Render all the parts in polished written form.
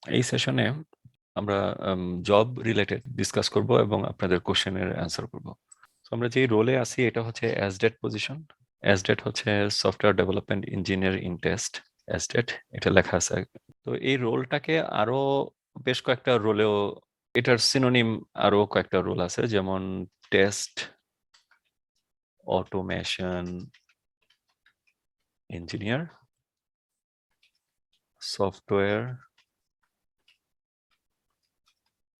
এই সেশনে আমরা জব রিলেটেড ডিসকাস করব এবং আপনাদের কোশ্চেনের অ্যান্সার করব। আমরা যে রোলে আছি এটা হচ্ছে এসডেট পজিশন। এসডেট হচ্ছে software development engineer in test, SDET এটা লেখা আছে। তো এই রোলটাকে আরো বেশ কয়েকটা রোলেও, এটার সিনোনিম আরো কয়েকটা রোল আছে, যেমন test automation engineer, software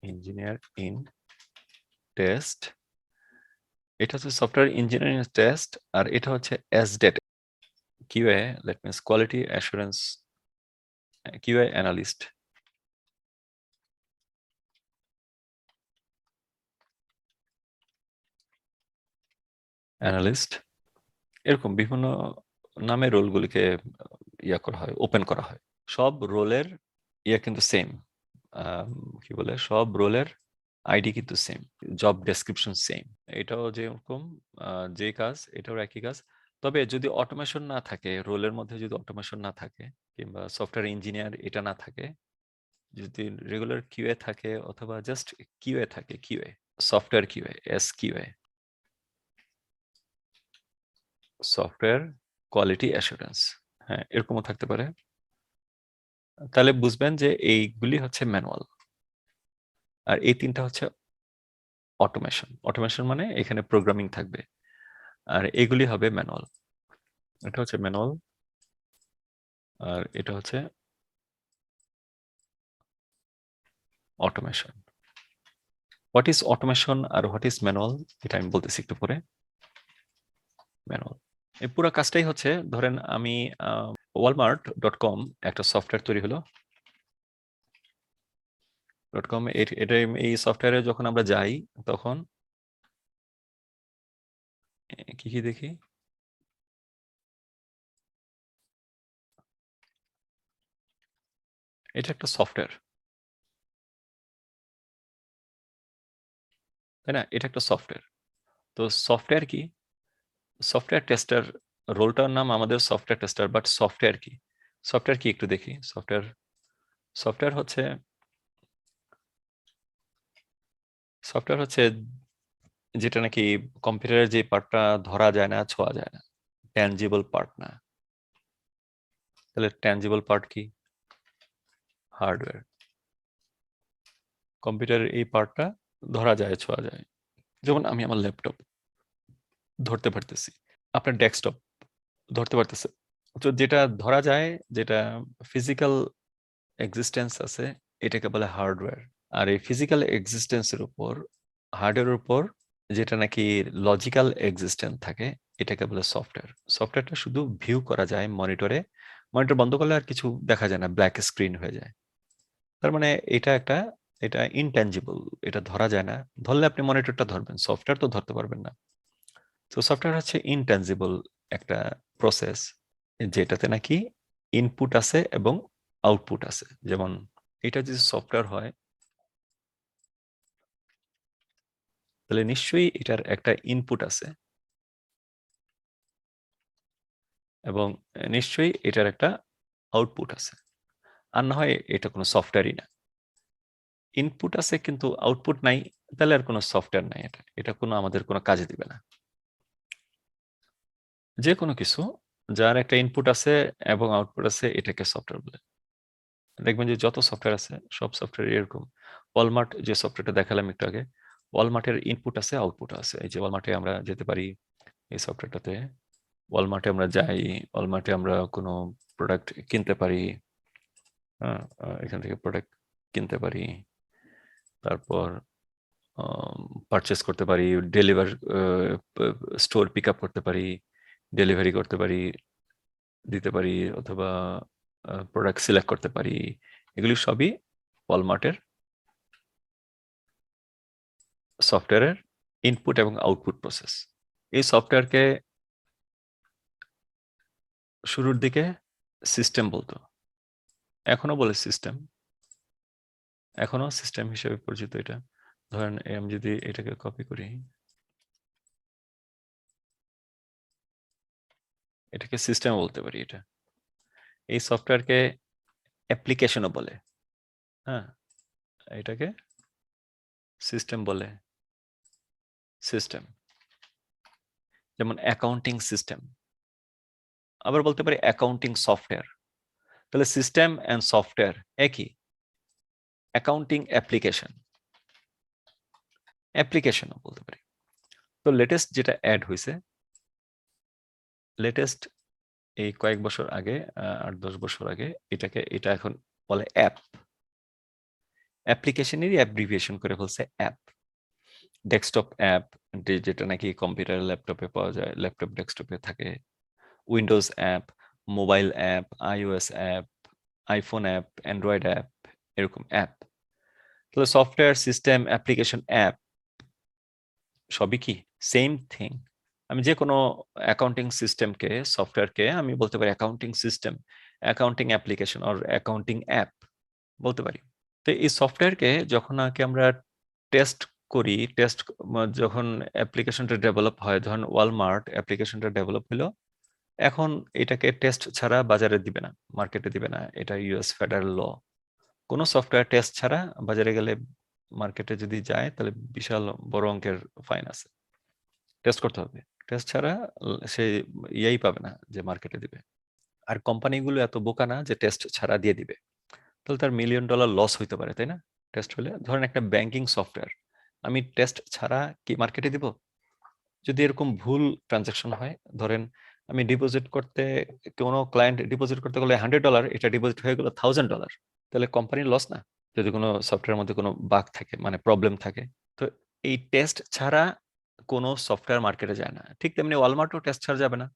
engineer in test, এটা হচ্ছে সফটওয়্যার ইঞ্জিনিয়ারিং টেস্ট, আর এটা হচ্ছে SDET QA, that means quality assurance QA analyst. Analyst এরকম বিভিন্ন নামে রোলগুলিকে ইয়া করা হয়, ওপেন করা হয়। সব রোলের ইয়া কিন্তু সেম, কি বলে, সব রোলের আইডি কিন্তু সেম, জব ডেসক্রিপশন সেম। এটাও যেরকম যে কাজ, এটাও একই কাজ। তবে যদি অটোমেশন না থাকে, রোলের মধ্যে যদি অটোমেশন না থাকে, কিংবা সফটওয়্যার ইঞ্জিনিয়ার এটা না থাকে, যদি রেগুলার কিউএ থাকে অথবা জাস্ট কিউএ থাকে, QA software QA, S QA, software quality assurance, হ্যাঁ এরকমও থাকতে পারে। তাহলে বুঝবেন যে এইগুলি হচ্ছে ম্যানুয়াল, আর এই তিনটা হচ্ছে অটোমেশন। অটোমেশন মানে এখানে প্রোগ্রামিং থাকবে, আর এগুলি হবে ম্যানুয়াল। এটা হচ্ছে ম্যানুয়াল, আর এটা হচ্ছে অটোমেশন। হোয়াট ইজ অটোমেশন আর হোয়াট ইজ ম্যানুয়াল এটা আমি বলতেছি একটু পরে। ম্যানুয়াল এই পুরো কাজটাই হচ্ছে, ধরেন আমি walmart.com একটা সফটওয়্যার তৈরি হলো। .com এটা, এই সফটওয়্যারে যখন আমরা যাই তখন কি কি দেখি, এটা একটা সফটওয়্যার, তাই না? এটা একটা সফটওয়্যার। তো সফটওয়্যার কি, সফটওয়্যার টেস্টার, রোলটার নাম আমাদের সফটওয়্যার টেস্টার, বাট সফটওয়্যার কি, সফটওয়্যার কি একটু দেখি। সফটওয়্যার, সফটওয়্যার হচ্ছে, সফটওয়্যার হচ্ছে যেটা নাকি কম্পিউটারের যে পার্টটা ধরা যায় না, ছোঁয়া যায় না, ট্যানজিবল পার্ট না। তাহলে ট্যানজিবল পার্ট কি? হার্ডওয়্যার। কম্পিউটারের এই পার্টটা ধরা যায়, ছোঁয়া যায়। যেমন আমি আমার ল্যাপটপ ধরতে পারতেছি, আপনার ডেস্কটপ ধরতে পারতেছে। তো যেটা ধরা যায়, যেটা ফিজিক্যাল এক্সিস্টেন্স আছে, এটাকে বলে হার্ডওয়্যার। আর এই ফিজিক্যাল এক্সিস্টেন্সের উপর, হার্ডওয়্যারের উপর যেটা নাকি লজিক্যাল এক্সিস্টেন্স থাকে, এটাকে বলে সফটওয়্যার। সফটওয়্যারটা শুধু ভিউ করা যায় মনিটরে, মনিটর বন্ধ করলে আর কিছু দেখা যায় না, ব্ল্যাক স্ক্রিন হয়ে যায়। তার মানে এটা একটা, এটা ইনট্যাঞ্জিবল, এটা ধরা যায় না। ধরলে আপনি মনিটরটা ধরবেন, সফটওয়্যার তো ধরতে পারবেন না। তো সফটওয়্যার হচ্ছে ইনট্যাঞ্জিবল একটা প্রসেস, যেটাতে নাকি ইনপুট আছে এবং আউটপুট আছে। যেমন এটা যদি সফটওয়্যার হয়, তাহলে নিশ্চয়ই এটার একটা ইনপুট আছে, এবং নিশ্চয়ই এটার একটা আউটপুট আছে। আর না হয় এটা কোনো সফটওয়্যারই না। ইনপুট আছে কিন্তু আউটপুট নাই, তাহলে আর কোনো সফটওয়্যার নাই। এটা এটা কোনো আমাদের কোনো কাজে দিবে না। যে কোনো কিছু যার একটা ইনপুট আছে এবং আউটপুট আছে, এটাকে সফটওয়্যার বলে। দেখবেন যে যত সফটওয়্যার আছে সব সফটওয়্যার এরকম। ওয়ালমার্ট যে সফটওয়্যারটা দেখালাম একটু আগে, ওয়ালমার্টের ইনপুট আছে, আউটপুট আছে। এই যে ওয়ালমার্টে আমরা যেতে পারি, এই সফটওয়্যারটাতে ওয়ালমার্টে আমরা যাই, ওয়ালমার্টে আমরা কোনো প্রোডাক্ট কিনতে পারি। হ্যাঁ, এখান থেকে প্রোডাক্ট কিনতে পারি, তারপর পারচেস করতে পারি, ডেলিভার, স্টোর পিক আপ করতে পারি, ডেলিভারি করতে পারি, দিতে পারি, অথবা প্রোডাক্ট সিলেক্ট করতে পারি। এগুলি সবই ওয়ালমার্টের সফটওয়্যারের ইনপুট এবং আউটপুট প্রসেস। এই সফটওয়্যারকে শুরুর দিকে সিস্টেম বলতো, এখনো বলে সিস্টেম, এখনো সিস্টেম হিসেবে পরিচিত এটা। ধরেন আমি যদি এটাকে কপি করি, এটাকে সিস্টেম বলতে পারি। এটা, এই সফটওয়্যারকে অ্যাপ্লিকেশনও বলে। হ্যাঁ, এটাকে সিস্টেম বলে। সিস্টেম যেমন অ্যাকাউন্টিং সিস্টেম, আবার বলতে পারি অ্যাকাউন্টিং সফটওয়্যার। তাহলে সিস্টেম অ্যান্ড সফটওয়্যার একই। অ্যাকাউন্টিং অ্যাপ্লিকেশনও বলতে পারি। তো লেটেস্ট যেটা অ্যাড হয়েছে, লেটেস্ট এই কয়েক বছর আগে, 8-10 বছর আগে, এটা এখন বলে অ্যাপ। অ্যাপ্লিকেশনেরই অ্যাব্রিভিয়েশন করে ফেলছে অ্যাপ। ডেস্কটপ অ্যাপ, যেটা নাকি কম্পিউটার ল্যাপটপে পাওয়া যায়, ল্যাপটপ ডেস্কটপে থাকে। Windows app, mobile app, iOS app, iPhone app, Android app, এরকম অ্যাপ। তাহলে সফটওয়্যার, সিস্টেম, অ্যাপ্লিকেশন, অ্যাপ সবই কি সেম থিং। আমি যে কোনো অ্যাকাউন্টিং সিস্টেমকে, সফটওয়্যারকে আমি বলতে পারি accounting system, accounting application or accounting app বলতে পারি। তো এই সফটওয়্যারকে যখন নাকি আমরা টেস্ট করি, যখন অ্যাপ্লিকেশনটা ডেভেলপ হয়, ধরুন ওয়ালমার্ট অ্যাপ্লিকেশনটা ডেভেলপ হলো, এখন এটাকে টেস্ট ছাড়া বাজারে দিবে না, মার্কেটে দিবে না। এটা ইউএস ফেডারেল ল। কোনো সফটওয়্যার টেস্ট ছাড়া বাজারে গেলে, মার্কেটে যদি যায়, তাহলে বিশাল বড় অঙ্কের ফাইন আছে। টেস্ট করতে হবে। টেস্ট ছাড়া সে ইয়েই পাবে না যে মার্কেটে দিবে। আর কোম্পানিগুলো এত বোকা না যে টেস্ট ছাড়া দিয়ে দিবে। তাহলে তার $1 মিলিয়ন লস হইতে পারে, তাই না? টেস্ট হলে ধরেন একটা ব্যাংকিং সফটওয়্যার আমি টেস্ট ছাড়া কি মার্কেটে দিব? যদি এরকম ভুল ট্রানজাকশন হয়, ধরেন আমি ডিপোজিট করতে, কোনো ক্লায়েন্ট ডিপোজিট করতে গেলে $100, এটা ডিপোজিট হয়ে গেল $1000, তাহলে কোম্পানির লস না? যদি কোনো সফটওয়্যারের মধ্যে কোনো বাগ থাকে, মানে প্রবলেম থাকে। তো এই টেস্ট ছাড়া কোনো সফটওয়্যার মার্কেটে যায় না। ঠিক তেমনি ওয়ালমার্টও টেস্ট ছাড়া যাবে না।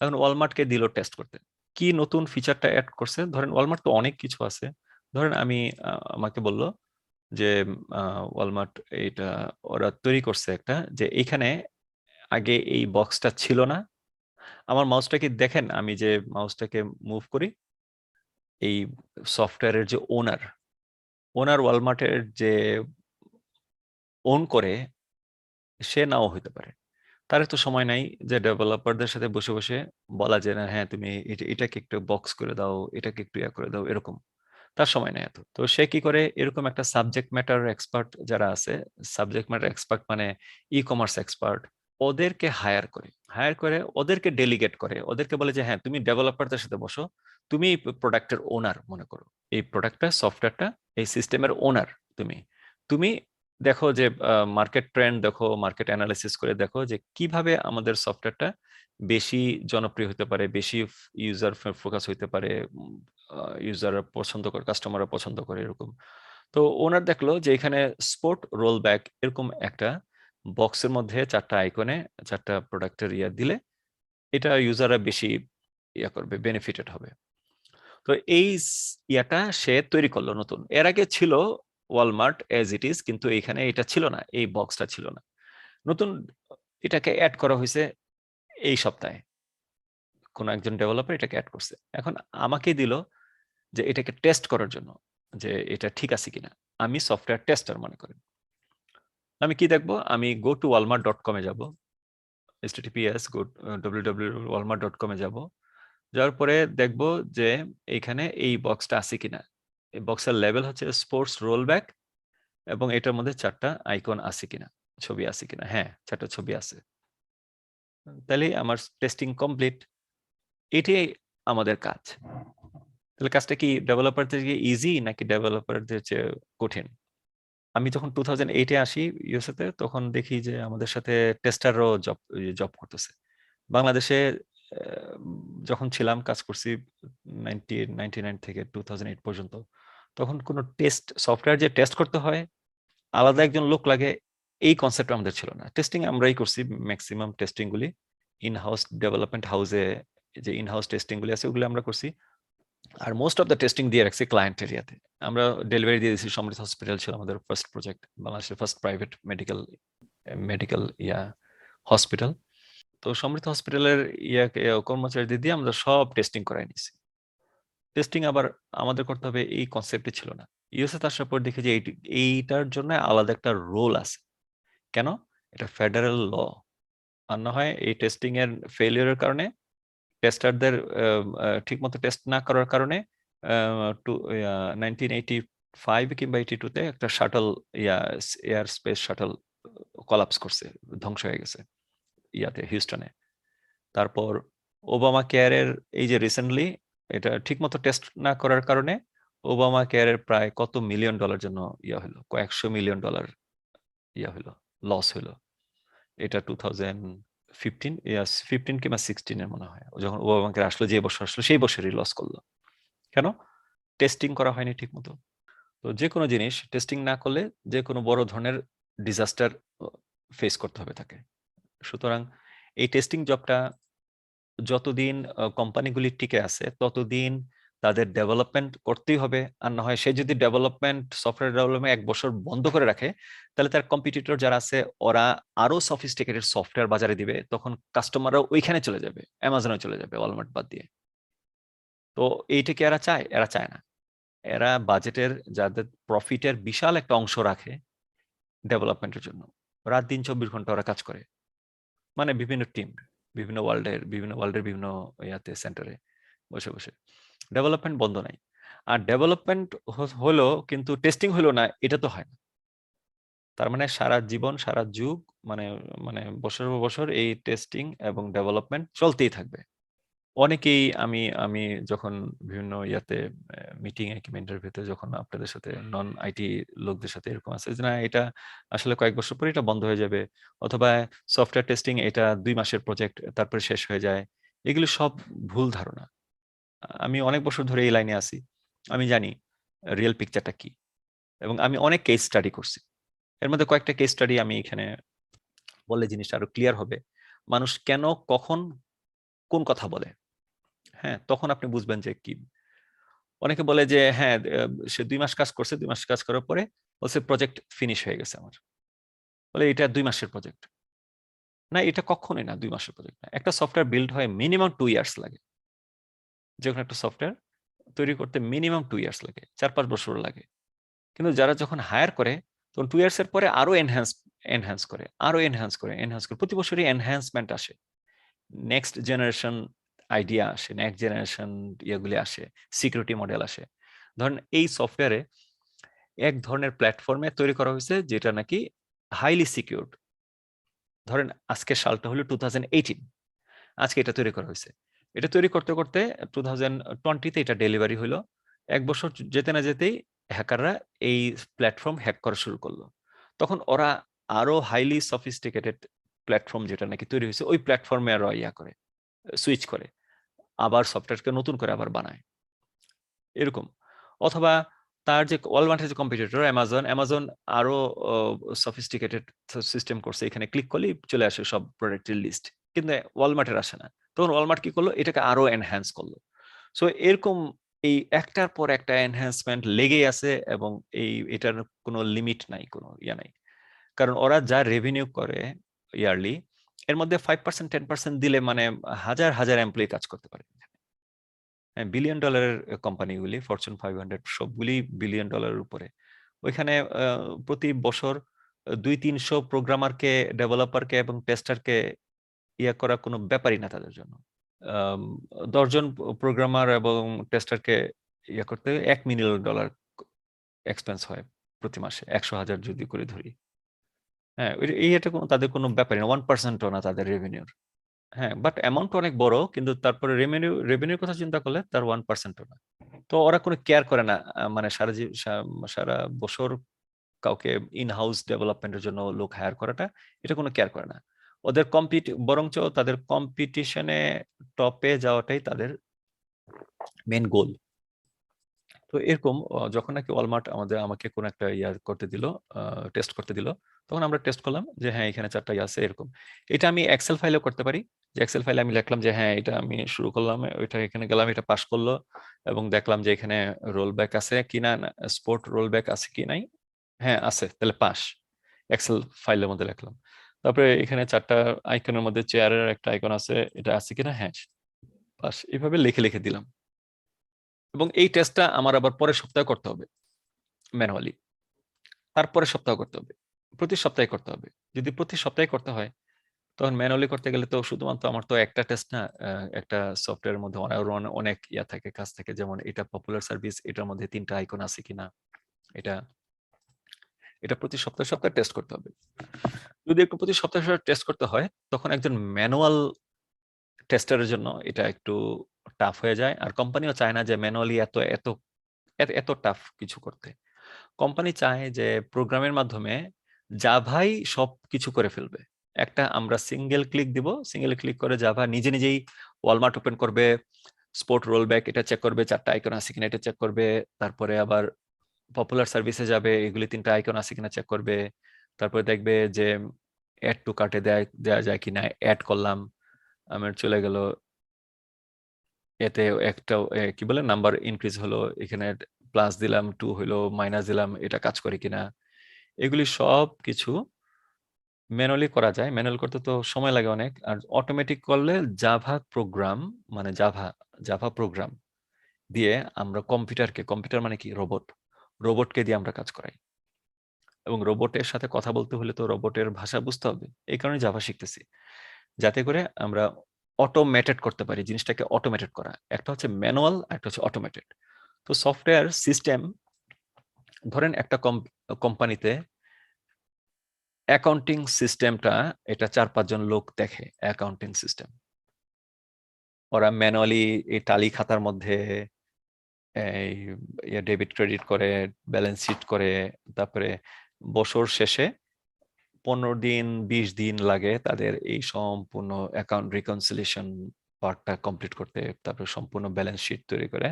এখন ওয়ালমার্টকে দিল টেস্ট করতে, কি নতুন ফিচারটা অ্যাড করছে? ধরেন ওয়ালমার্ট তো অনেক কিছু আছে। ধরেন আমি আমাকে বলল যে ওয়ালমার্ট এটা ওরা তৈরি করছে একটা, যে এখানে আগে এই বক্সটা ছিল না। আমার মাউসটাকে দেখেন, আমি যে মাউসটাকে মুভ করি, এই সফটওয়্যারের যে ওনার ওয়ালমার্টের যে ওন করে, সে নাও হইতে পারে। তার তো সময় নাই যে ডেভেলপারদের সাথে বসে বসে বলা যায় না, হ্যাঁ তুমি এটাকে একটু বক্স করে দাও, এটাকে একটু ইয়া করে দাও, এরকম তার সময় নেই এত। তো সে কি করে, এরকম একটা সাবজেক্ট ম্যাটার এক্সপার্ট যারা আছে, সাবজেক্ট ম্যাটার এক্সপার্ট মানে ই কমার্স এক্সপার্ট, ওদেরকে হায়ার করে ওদেরকে ডেলিগেট করে, ওদেরকে বলে যে হ্যাঁ তুমি ডেভেলপারদের সাথে বসো, তুমি এই প্রোডাক্টের ওনার মনে করো, এই প্রোডাক্টটা, সফটওয়্যারটা, এই সিস্টেমের ওনার তুমি তুমি দেখো যে মার্কেট ট্রেন্ড দেখো, মার্কেট অ্যানালিসিস করে দেখো যে কিভাবে আমাদের সফটওয়্যারটা বেশি জনপ্রিয় হতে পারে, বেশি ইউজার ফোকাস হইতে পারে, ইউজাররা পছন্দ করে, কাস্টমাররা পছন্দ করে, এরকম। তো ওনার দেখলো যে এখানে স্পোর্ট রোল ব্যাক, এরকম একটা বক্সের মধ্যে 4টা আইকনে 4টা প্রোডাক্টের ইয়া দিলে এটা ইউজাররা বেশি ইয়া করবে, বেনিফিটেড হবে। তো এই ইয়াটা সে তৈরি করলো নতুন। এর আগে ছিল ওয়ালমার্ট এজ ইট ইজ, কিন্তু এখানে এটা ছিল না, এই বক্সটা ছিল না। নতুন এটাকে অ্যাড করা হয়েছে এই সপ্তাহে, কোন একজন ডেভেলপার এটাকে অ্যাড করছে। এখন আমাকে দিল যে এটাকে টেস্ট করার জন্য, যে এটা ঠিক আছে কিনা। আমি সফটওয়্যার টেস্টার মনে করেন। আমি কি দেখবো? আমি গো টু walmart.com এ যাব, https www.walmart.com এ যাব। যাওয়ার পরে দেখবো যে এইখানে এই বক্সটা আছে কিনা। এই বক্সের লেভেল হচ্ছে স্পোর্টস রোলব্যাক, এবং এটার মধ্যে 4টা আইকন আছে কিনা, ছবি আছে কিনা। হ্যাঁ, 4টা ছবি আছে। তাহলে আমার টেস্টিং কমপ্লিট। এটাই আমাদের কাজ। তাহলে কাজটা কি ডেভেলপারদের ইজি নাকি ডেভেলপারদের চেয়ে কঠিন? আমি যখন 2008-এ আসি ইউএসএ তে, তখন দেখি যে আমাদের সাথে টেস্টাররাও জব করতেছে। বাংলাদেশে যখন ছিলাম, কাজ করছি 1999 থেকে 2008 পর্যন্ত, তখন কোনো সফটওয়্যার যে টেস্ট করতে হয়, আলাদা একজন লোক লাগে, এই কনসেপ্ট আমাদের ছিল না। টেস্টিং আমরাই করছি, ম্যাক্সিমাম টেস্টিং গুলি ইন হাউস ডেভেলপমেন্ট হাউসে, যে ইন হাউস টেস্টিং গুলি আছে ওগুলো আমরা করছি। আর মোস্ট অফ দ্য টেস্টিং দিয়ে রাখছি ক্লায়েন্ট এরিয়াতে। আমরা ডেলিভারি দিয়ে দিয়েছি। সমৃদ্ধ হসপিটাল ছিল আমাদের ফার্স্ট প্রজেক্ট, বাংলাদেশের ফার্স্ট প্রাইভেট মেডিকেল হসপিটাল। তো সমৃদ্ধ হসপিটালের কর্মচারীদের দিয়ে আমরা সব টেস্টিং করাই নিছি। টেস্টিং আবার আমাদের করতে হবে, এই কনসেপ্টই ছিল না। ইউএসএ আসার পর দেখি যে এইটার জন্য আলাদা একটা রোল আছে। কেন? এটা ফেডারেল ল। আর না হয় এই টেস্টিং এর ফেলিয়ারের কারণে, টেস্টারদের ঠিকমতো টেস্ট না করার কারণে 1984 5 কিংবা 82 তে একটা shuttle air space shuttle collapse করছে, ধ্বংস হয়ে গেছে ইয়াতে হিউস্টনে। তারপর ওবামা কেয়ারের এই যে রিসেন্টলি এটা ঠিকমতো টেস্ট না করার কারণে ওবামা কেয়ারের প্রায় কত মিলিয়ন ডলার জন্য ইয়া হলো, কয়েকশো মিলিয়ন ডলার ইয়া হলো, লস হলো। এটা 2015 কিংবা 16 এর মনে হয়, যখন ওবামা কেয়ার আসলো, যে বছর আসলো সেই বছরই লস করলো। কেন? টেস্টিং করা হয়নি ঠিক মতো। তো যে কোনো জিনিস টেস্টিং না করলে যে কোনো বড় ধরনের ডিজাস্টার ফেস করতে হবে তাকে। সুতরাং এই টেস্টিং জবটা যতদিন কোম্পানিগুলি টিকে আছে ততদিন তাদের ডেভেলপমেন্ট করতেই হবে। আর না হয় সে যদি সফটওয়্যার ডেভেলপমেন্ট 1 বছর বন্ধ করে রাখে, তাহলে তার কম্পিটিটর যারা আছে ওরা আরো সফিস্টিকেটেড সফটওয়্যার বাজারে দিবে, তখন কাস্টমাররা ওইখানে চলে যাবে, অ্যামাজনে চলে যাবে, ওয়ালমার্ট বাদ দিয়ে। তো এইটা কি এরা চায়? এরা চায় না। এরা বাজেটের, যাদের প্রফিটের বিশাল একটা অংশ রাখে ডেভেলপমেন্টের জন্য, রাত দিন 24 ঘন্টা ওরা কাজ করে, মানে বিভিন্ন টিম, বিভিন্ন ওয়ার্ল্ডের বিভিন্ন ইয়াতে সেন্টারে বসে বসে ডেভেলপমেন্ট বন্ধ নাই। আর ডেভেলপমেন্ট হলো কিন্তু টেস্টিং হলো না, এটা তো হয় না। তার মানে সারা জীবন সারা যুগ, মানে মানে বছর পর বছর এই টেস্টিং এবং ডেভেলপমেন্ট চলতেই থাকবে। অনেকেই আমি আমি যখন বিভিন্ন ইয়াতে মিটিং এ কিংবা ইন্টারভিউতে যখন আপনাদের সাথে নন আইটি লোকদের সাথে এরকম আছে যে না এটা আসলে কয়েক বছর পরে এটা বন্ধ হয়ে যাবে, অথবা সফটওয়্যার টেস্টিং এটা 2 মাসের প্রজেক্ট, তারপরে শেষ হয়ে যায়, এগুলো সব ভুল ধারণা। আমি অনেক বছর ধরে এই লাইনে আছি, আমি জানি রিয়েল পিকচারটা কি, এবং আমি অনেক কেস স্টাডি করছি। এর মধ্যে কয়েকটা কেস স্টাডি আমি এখানে বললে জিনিসটা আরো ক্লিয়ার হবে। মানুষ কেন কখন কোন কথা বলে, হ্যাঁ, তখন আপনি বুঝবেন যে কি। অনেকে বলে যে হ্যাঁ সে 2 মাস কাজ করছে, 2 মাস কাজ করার পরে বলছে প্রজেক্ট ফিনিশ হয়ে গেছে আমার। বলে এটা 2 মাসের প্রজেক্ট। না, এটা কখনোই না 2 মাসের প্রজেক্ট না। একটা সফটওয়্যার বিল্ড হয় মিনিমাম 2 ইয়ার্স লাগে। যে কোনো একটা সফটওয়্যার তৈরি করতে মিনিমাম 2 ইয়ার্স লাগে, 4-5 বছর লাগে। কিন্তু যারা যখন হায়ার করে তখন 2 ইয়ার্স এর পরে আরো এনহ্যান্স করে, আরো এনহ্যান্স করে, প্রতি বছরই এনহ্যান্সমেন্ট আসে, নেক্সট জেনারেশন আইডিয়া আসে, নেক্সট জেনারেশন ইয়েগুলি আসে, সিকিউরিটি মডেল আসে। ধরেন এই সফটওয়্যারে এক ধরনের প্ল্যাটফর্মে তৈরি করা হয়েছে যেটা নাকি হাইলি সিকিউরড। ধরেন আজকের সালটা হলো 2018, আজকে এটা তৈরি করা হয়েছে। এটা তৈরি করতে করতে 2020-তে এটা ডেলিভারি হলো। 1 বছর যেতে না যেতেই হ্যাকাররা এই প্ল্যাটফর্ম হ্যাক করা শুরু করলো। তখন ওরা আরো হাইলি সফিস্টিকেটেড প্ল্যাটফর্ম যেটা নাকি তৈরি হয়েছে ওই প্ল্যাটফর্মে আরো ইয়া করে, সুইচ করে, আবার সফটওয়্যারকে নতুন করে আবার বানায়, এরকম। অথবা তার যে ওয়ালমার্টের যে কম্পিটিটর অ্যামাজন আরো সফিস্টিকেটেড সিস্টেম করছে, এখানে ক্লিক করলেই চলে আসে সব প্রোডাক্টের লিস্ট, কিন্তু ওয়ালমার্টের আসে না। তখন ওয়ালমার্ট কি করলো? এটাকে আরো এনহ্যান্স করলো। সো এরকম এই একটার পর একটা এনহ্যান্সমেন্ট লেগেই আছে, এবং এটার কোনো লিমিট নাই, কোনো ইয়া নাই। কারণ ওরা যা রেভিনিউ করে ইয়ারলি, এর মধ্যে 5% 10% দিলে মানে হাজার হাজার এমপ্লয়ি কাজ করতে পারে। বিলিয়ন ডলারের কোম্পানিগুলি, ফরচুন 500 সবগুলি বিলিয়ন ডলারের উপরে। ওইখানে প্রতি বছর 200-300 প্রোগ্রামারকে, ডেভেলপারকে এবং টেস্টারকে ইয়া করা কোনো ব্যাপারই না তাদের জন্য। 10 জন প্রোগ্রামার এবং টেস্টারকে ইয়া করতে $1 মিলিয়ন এক্সপেন্স হয় প্রতি মাসে, 100,000 যদি করে ধরি। হ্যাঁ, এটা কোনো তাদের কোনো ব্যাপারই না, 1%ও না তাদের রেভিনিউর। হ্যাঁ, বাট অ্যামাউন্ট অনেক বড়, কিন্তু তারপরে রেভিনিউর কথা চিন্তা করলে তার 1%ও না। তো ওরা কোনো কেয়ার করে না, মানে সারা বছর কাউকে ইন হাউস ডেভেলপমেন্টের জন্য লোক হায়ার করাটা, এটা কোনো কেয়ার করে না। ওদের বরঞ্চ তাদের কম্পিটিশনে টপে যাওয়াটাই তাদের মেন গোল। তো এরকম যখন নাকি ওয়ালমার্ট আমাকে কোন একটা করতে দিল, টেস্ট করতে দিল, তখন আমরা টেস্ট করলাম যে হ্যাঁ এখানে 4টা আছে এরকম। এটা আমি এক্সেল ফাইলেও করতে পারি, যে এক্সেল ফাইলে আমি লিখলাম যে হ্যাঁ এটা আমি শুরু করলাম, ওইটা এখানে গেলাম, এটা পাস করলো, এবং দেখলাম যে এখানে রোল ব্যাক আছে কিনা, স্পোর্ট রোল ব্যাক আছে কি নাই, হ্যাঁ আছে, তাহলে পাস। এক্সেল ফাইলের মধ্যে লিখলাম। তারপরে এখানে 4টা আইকনের মধ্যে চেয়ারের একটা আইকন আছে, এটা আছে কিনা, হ্যাঁ পাস। এইভাবে লিখে লিখে দিলাম, এবং এই টেস্টটা আমার আবার পরের সপ্তাহে করতে হবে ম্যানুয়ালি, তারপরে সপ্তাহ করতে হবে, প্রতি সপ্তাহে করতে হবে। যদি প্রতি সপ্তাহে করতে হয়, তখন ম্যানুয়ালি করতে গেলে তো শুধুমাত্র আমার তো একটা টেস্ট না, একটা সফটওয়্যারের মধ্যে অনেক ইয়া থাকে, কাজ থাকে, যেমন এটা পপুলার সার্ভিস, এটার মধ্যে 3টা আইকন আছে কিনা, এটা এটা প্রতি সপ্তাহে সপ্তাহে টেস্ট করতে হবে। যদি একটু প্রতি সপ্তাহে টেস্ট করতে হয়, তখন একজন ম্যানুয়াল টেস্টারের জন্য এটা একটু টাফ হয়ে যায়। আর কোম্পানিও চায় না যে ম্যানুয়ালি এত এত এত টাফ কিছু করতে। কোম্পানি চায় যে প্রোগ্রামের মাধ্যমে জাভাই সবকিছু করে ফেলবে। একটা আমরা সিঙ্গেল ক্লিক দিব, সিঙ্গেল ক্লিক করে জাভা নিজে নিজেই ওয়ালমার্ট ওপেন করবে, স্পোর্ট রোলব্যাক এটা চেক করবে, 4টা আইকন আছে কিনা এটা চেক করবে, তারপরে আবার পপুলার সার্ভিসে যাবে, এগুলি 3টা আইকন আছে কিনা চেক করবে, তারপরে দেখবে যে অ্যাড টু কার্টে দেয়া যায় কিনা, অ্যাড করলাম, আমার চলে গেল, এতে একটা কি বলে নাম্বার ইনক্রিজ হলো, এখানে প্লাস দিলাম, 2 হলো, মাইনাস দিলাম, এটা কাজ করে কিনা, এগুলি সব কিছু ম্যানুয়ালি করা যায়। ম্যানুয়াল করতে তো সময় লাগে অনেক, আর অটোমেটিক করলে জাভা প্রোগ্রাম, মানে জাভা প্রোগ্রাম দিয়ে আমরা কম্পিউটার মানে কি, রোবটকে দিয়ে আমরা কাজ করাই। এবং রোবটের সাথে কথা বলতে হলে তো রোবটের ভাষা বুঝতে হবে, এই কারণে জাভা শিখতেছি, যাতে করে আমরা অটোমেটেড করতে পারি, জিনিসটাকে অটোমেটেড করা। একটা হচ্ছে ম্যানুয়াল, একটা হচ্ছে অটোমেটেড। তো সফটওয়্যার সিস্টেম, ধরেন একটা কোম্পানিতে অ্যাকাউন্টিং সিস্টেমটা, এটা 4-5 জন লোক দেখে অ্যাকাউন্টিং সিস্টেম। ওরা ম্যানুয়ালি এই টালি খাতার মধ্যে এই ডেবিট ক্রেডিট করে, ব্যালেন্স শিট করে, তারপরে বছর শেষে 15 দিন 20 দিন লাগে তাদের এই সম্পূর্ণ অ্যাকাউন্ট রিকনসিলিয়েশন পার্টটা কমপ্লিট করতে, তারপরে সম্পূর্ণ ব্যালেন্স শিট তৈরি করে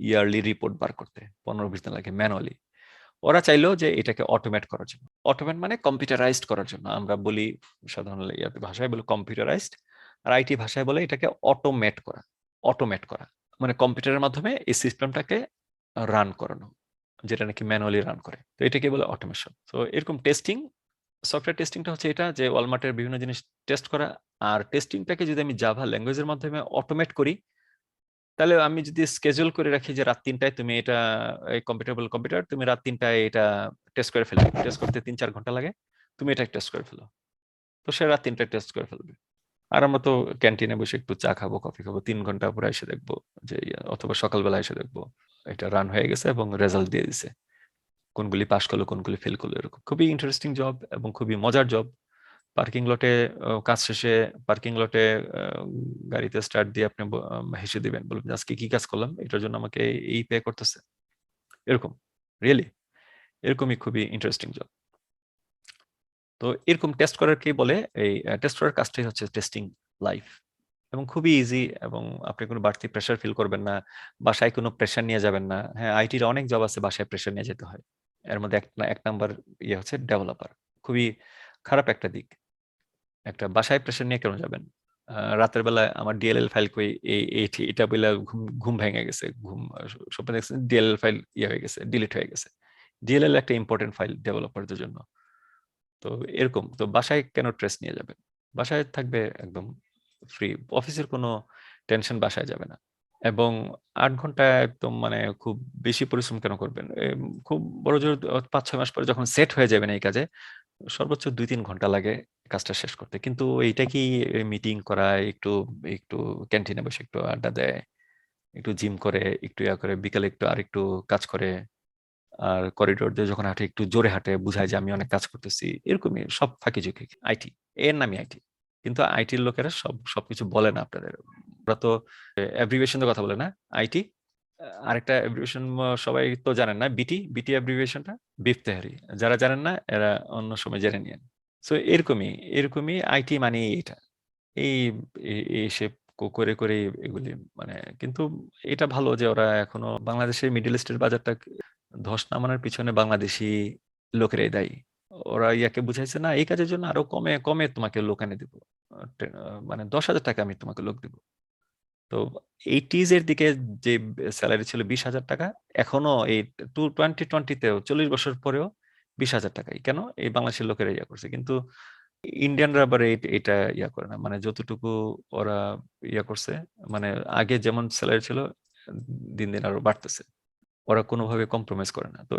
ইয়ারলি রিপোর্ট বার করতে 15-20 দিন লাগে ম্যানুয়ালি। ওরা চাইলো যে এটাকে অটোমেট করার জন্য, অটোমেট মানে কম্পিউটারাইজড করার জন্য, আমরা বলি সাধারণ ইয়াতে ভাষায় বলি কম্পিউটারাইজড, আর আইটি ভাষায় বলে এটাকে অটোমেট করা মানে কম্পিউটারের মাধ্যমে এই সিস্টেমটাকে রান করানো, যেটা নাকি ম্যানুয়ালি রান করে, তো এটাকে বলে অটোমেশন। তো এরকম টেস্টিং, সফটওয়্যার টেস্টিংটা হচ্ছে এটা, যে ওয়ালমার্টের বিভিন্ন জিনিস টেস্ট করা। আর টেস্টিংটাকে যদি আমি জাভা ল্যাঙ্গুয়েজের মাধ্যমে অটোমেট করি, তাহলে আমি যদি স্কেজুল করে রাখি যে রাত 3টায় তুমি এটা, এই কম্পিউটার তুমি রাত 3টায় এটা টেস্ট করে ফেলবে, টেস্ট করতে 3-4 ঘন্টা লাগে, তুমি এটা টেস্ট করে ফেলো, তো সে রাত 3টায় টেস্ট করে ফেলবে। আর আমরা তো ক্যান্টিনে বসে একটু চা খাবো, কফি খাবো, 3 ঘন্টা পরে এসে দেখবো যে অথবা সকালবেলা এসে দেখবো এটা রান হয়ে গেছে এবং রেজাল্ট দিয়ে দিছে, কোনগুলি পাস করলো কোনগুলি ফেল করলো। এরকম খুবই ইন্টারেস্টিং জব এবং খুবই মজার জব। পার্কিং লটে কাজ শেষে পার্কিং লটে গাড়িতে স্টার্ট দিয়ে আপনি হেসে দিবেন, বলবেন যে আজকে কি কাজ করলাম, এটার জন্য আমাকে এই পে করতেছে, এরকম। রিয়েলি এরকমই খুবই ইন্টারেস্টিং জব। তো এরকম টেস্ট করার কি বলে, এই টেস্ট করার কাজটাই হচ্ছে টেস্টিং লাইফ, এবং খুবই ইজি, এবং আপনি কোনো বাড়তি প্রেশার ফিল করবেন না, বাসায় কোনো প্রেশার নিয়ে যাবেন না। হ্যাঁ, আইটির অনেক জব আছে বাসায় প্রেশার নিয়ে যেতে হয়, এর মধ্যে এক নাম্বার ইয়ে হচ্ছে ডেভেলপার, খুবই খারাপ একটা দিক। একটা বাসায় প্রেশার নিয়ে কেন যাবেন? রাতের বেলায় আমার ডিএলএল ফাইল কই, এটা বলে ঘুম ঘুম ভেঙে গেছে, স্বপ্নে দেখছেন ডিএলএল ফাইল ইয়ে হয়ে গেছে, ডিলিট হয়ে গেছে। ডিএলএল একটা ইম্পর্টেন্ট ফাইল ডেভেলপারদের জন্য। তো এরকম তো বাসায় কেন স্ট্রেস নিয়ে যাবেন? বাসায় থাকবে একদম ফ্রি, অফিসের কোনো টেনশন বাসায় যাবে না। এবং 8 ঘন্টা একদম মানে খুব বেশি পরিশ্রম কেন করবেন? খুব বড় জোর 5-6 মাস পরে যখন সেট হয়ে যাবেন এই কাজে, সর্বোচ্চ 2-3 ঘন্টা লাগে কাজটা শেষ করতে। কিন্তু এইটা কি মিটিং করা, একটু একটু ক্যান্টিনে বসে একটু আড্ডা দেয়, একটু জিম করে, একটু ইয়া করে, বিকালে একটু আরেকটু কাজ করে, আর করিডোর দিয়ে যখন হাঁটে একটু জোরে হাঁটে, বুঝায় যে আমি অনেক কাজ করতেছি, এরকমই সব ফাঁকি ঝুঁকি। আইটি, এর নামই আইটি। কিন্তু আইটির লোকেরা সবকিছু বলে না আপনাদের। ওরা তো অ্যাব্রিভিয়েশনের কথা বলে না, আইটি। আরেকটা অ্যাব্রিভিয়েশন সবাই তো জানেন না, বিটি, বিটি অ্যাব্রিভিয়েশনটা বিফ তেহারি, যারা জানেন না এরা অন্য সময় জেনে নিয়েন। সো এরকমই আইটি মানে এটা, এই এই শেপ করে করে এগুলি মানে। কিন্তু এটা ভালো যে ওরা এখনো বাংলাদেশের মিডল ইস্টের বাজারটা ধস নামানোর পিছনে বাংলাদেশি লোকেরাই দায়ী। ওরা ইয়াকে বুঝাইছে না, এই কাজের জন্য আরো কমে কমে তোমাকে লোক এনে দিব, মানে 10,000 টাকা আমি তোমাকে লোক দিব। তো 80s এর দিকে যে স্যালারি ছিল 20,000 টাকা, এখনো এই 2020-তেও 40 বছর পরেও 20,000 টাকাই। কেন? এই বাংলাদেশের লোকেরা ইয়া করছে। কিন্তু ইন্ডিয়ানরা আবার এটা ইয়া করে না, মানে যতটুকু ওরা ইয়া করছে, মানে আগে যেমন স্যালারি ছিল দিন দিন আরো বাড়তেছে, ওরা কোনোভাবে কম্প্রোমাইজ করে না। তো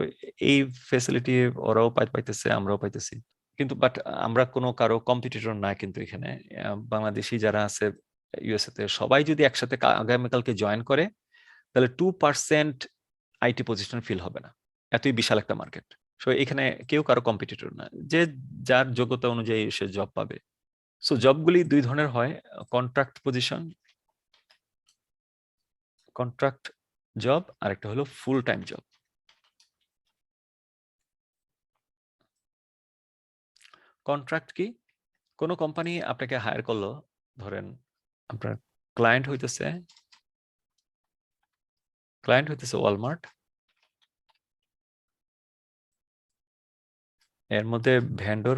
এই ফেসিলিটি ওরাও পাইতেছে, আমরাও পাইতেছি। কিন্তু বাট আমরা কোনো কারো কম্পিটিটর না, কিন্তু এখানে বাংলাদেশি যারা আছে ইউএসএ তে, সবাই যদি একসাথে আগামীকালকে জয়েন করে, তাহলে 2% আইটি পজিশন ফিল হবে না। এতই বিশাল একটা মার্কেট। সো এখানে কেউ কারো কম্পিটিটর না, যে যার যোগ্যতা অনুযায়ী সে জব পাবে। সো জবগুলি দুই ধরনের হয়, কন্ট্রাক্ট পজিশন, কন্ট্রাক্ট জব, আর একটা হলো ফুল টাইম জব। কন্ট্রাক্ট কি? কোনো কোম্পানি আপনাকে হায়ার করলো, ধরেন আপনার ক্লায়েন্ট হইতেছে ওয়ালমার্ট, এর মধ্যে ভেন্ডর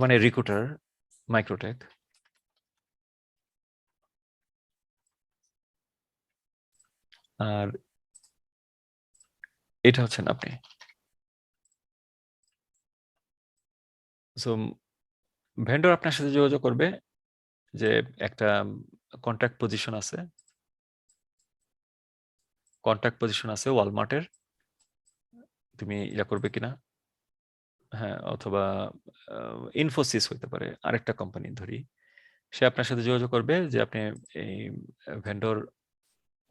মানে রিক্রুটার মাইক্রোটেক, আর এটা হচ্ছেন আপনি। সো ভেন্ডর আপনার সাথে যোগাযোগ করবে যে একটা কন্ট্রাক্ট পজিশন আছে ওয়ালমার্টের, তুমি ইয়া করবে কিনা। হ্যাঁ, অথবা ইনফোসিস হইতে পারে, আরেকটা কোম্পানি ধরি। সে আপনার সাথে যোগাযোগ করবে যে আপনি এই ভেন্ডর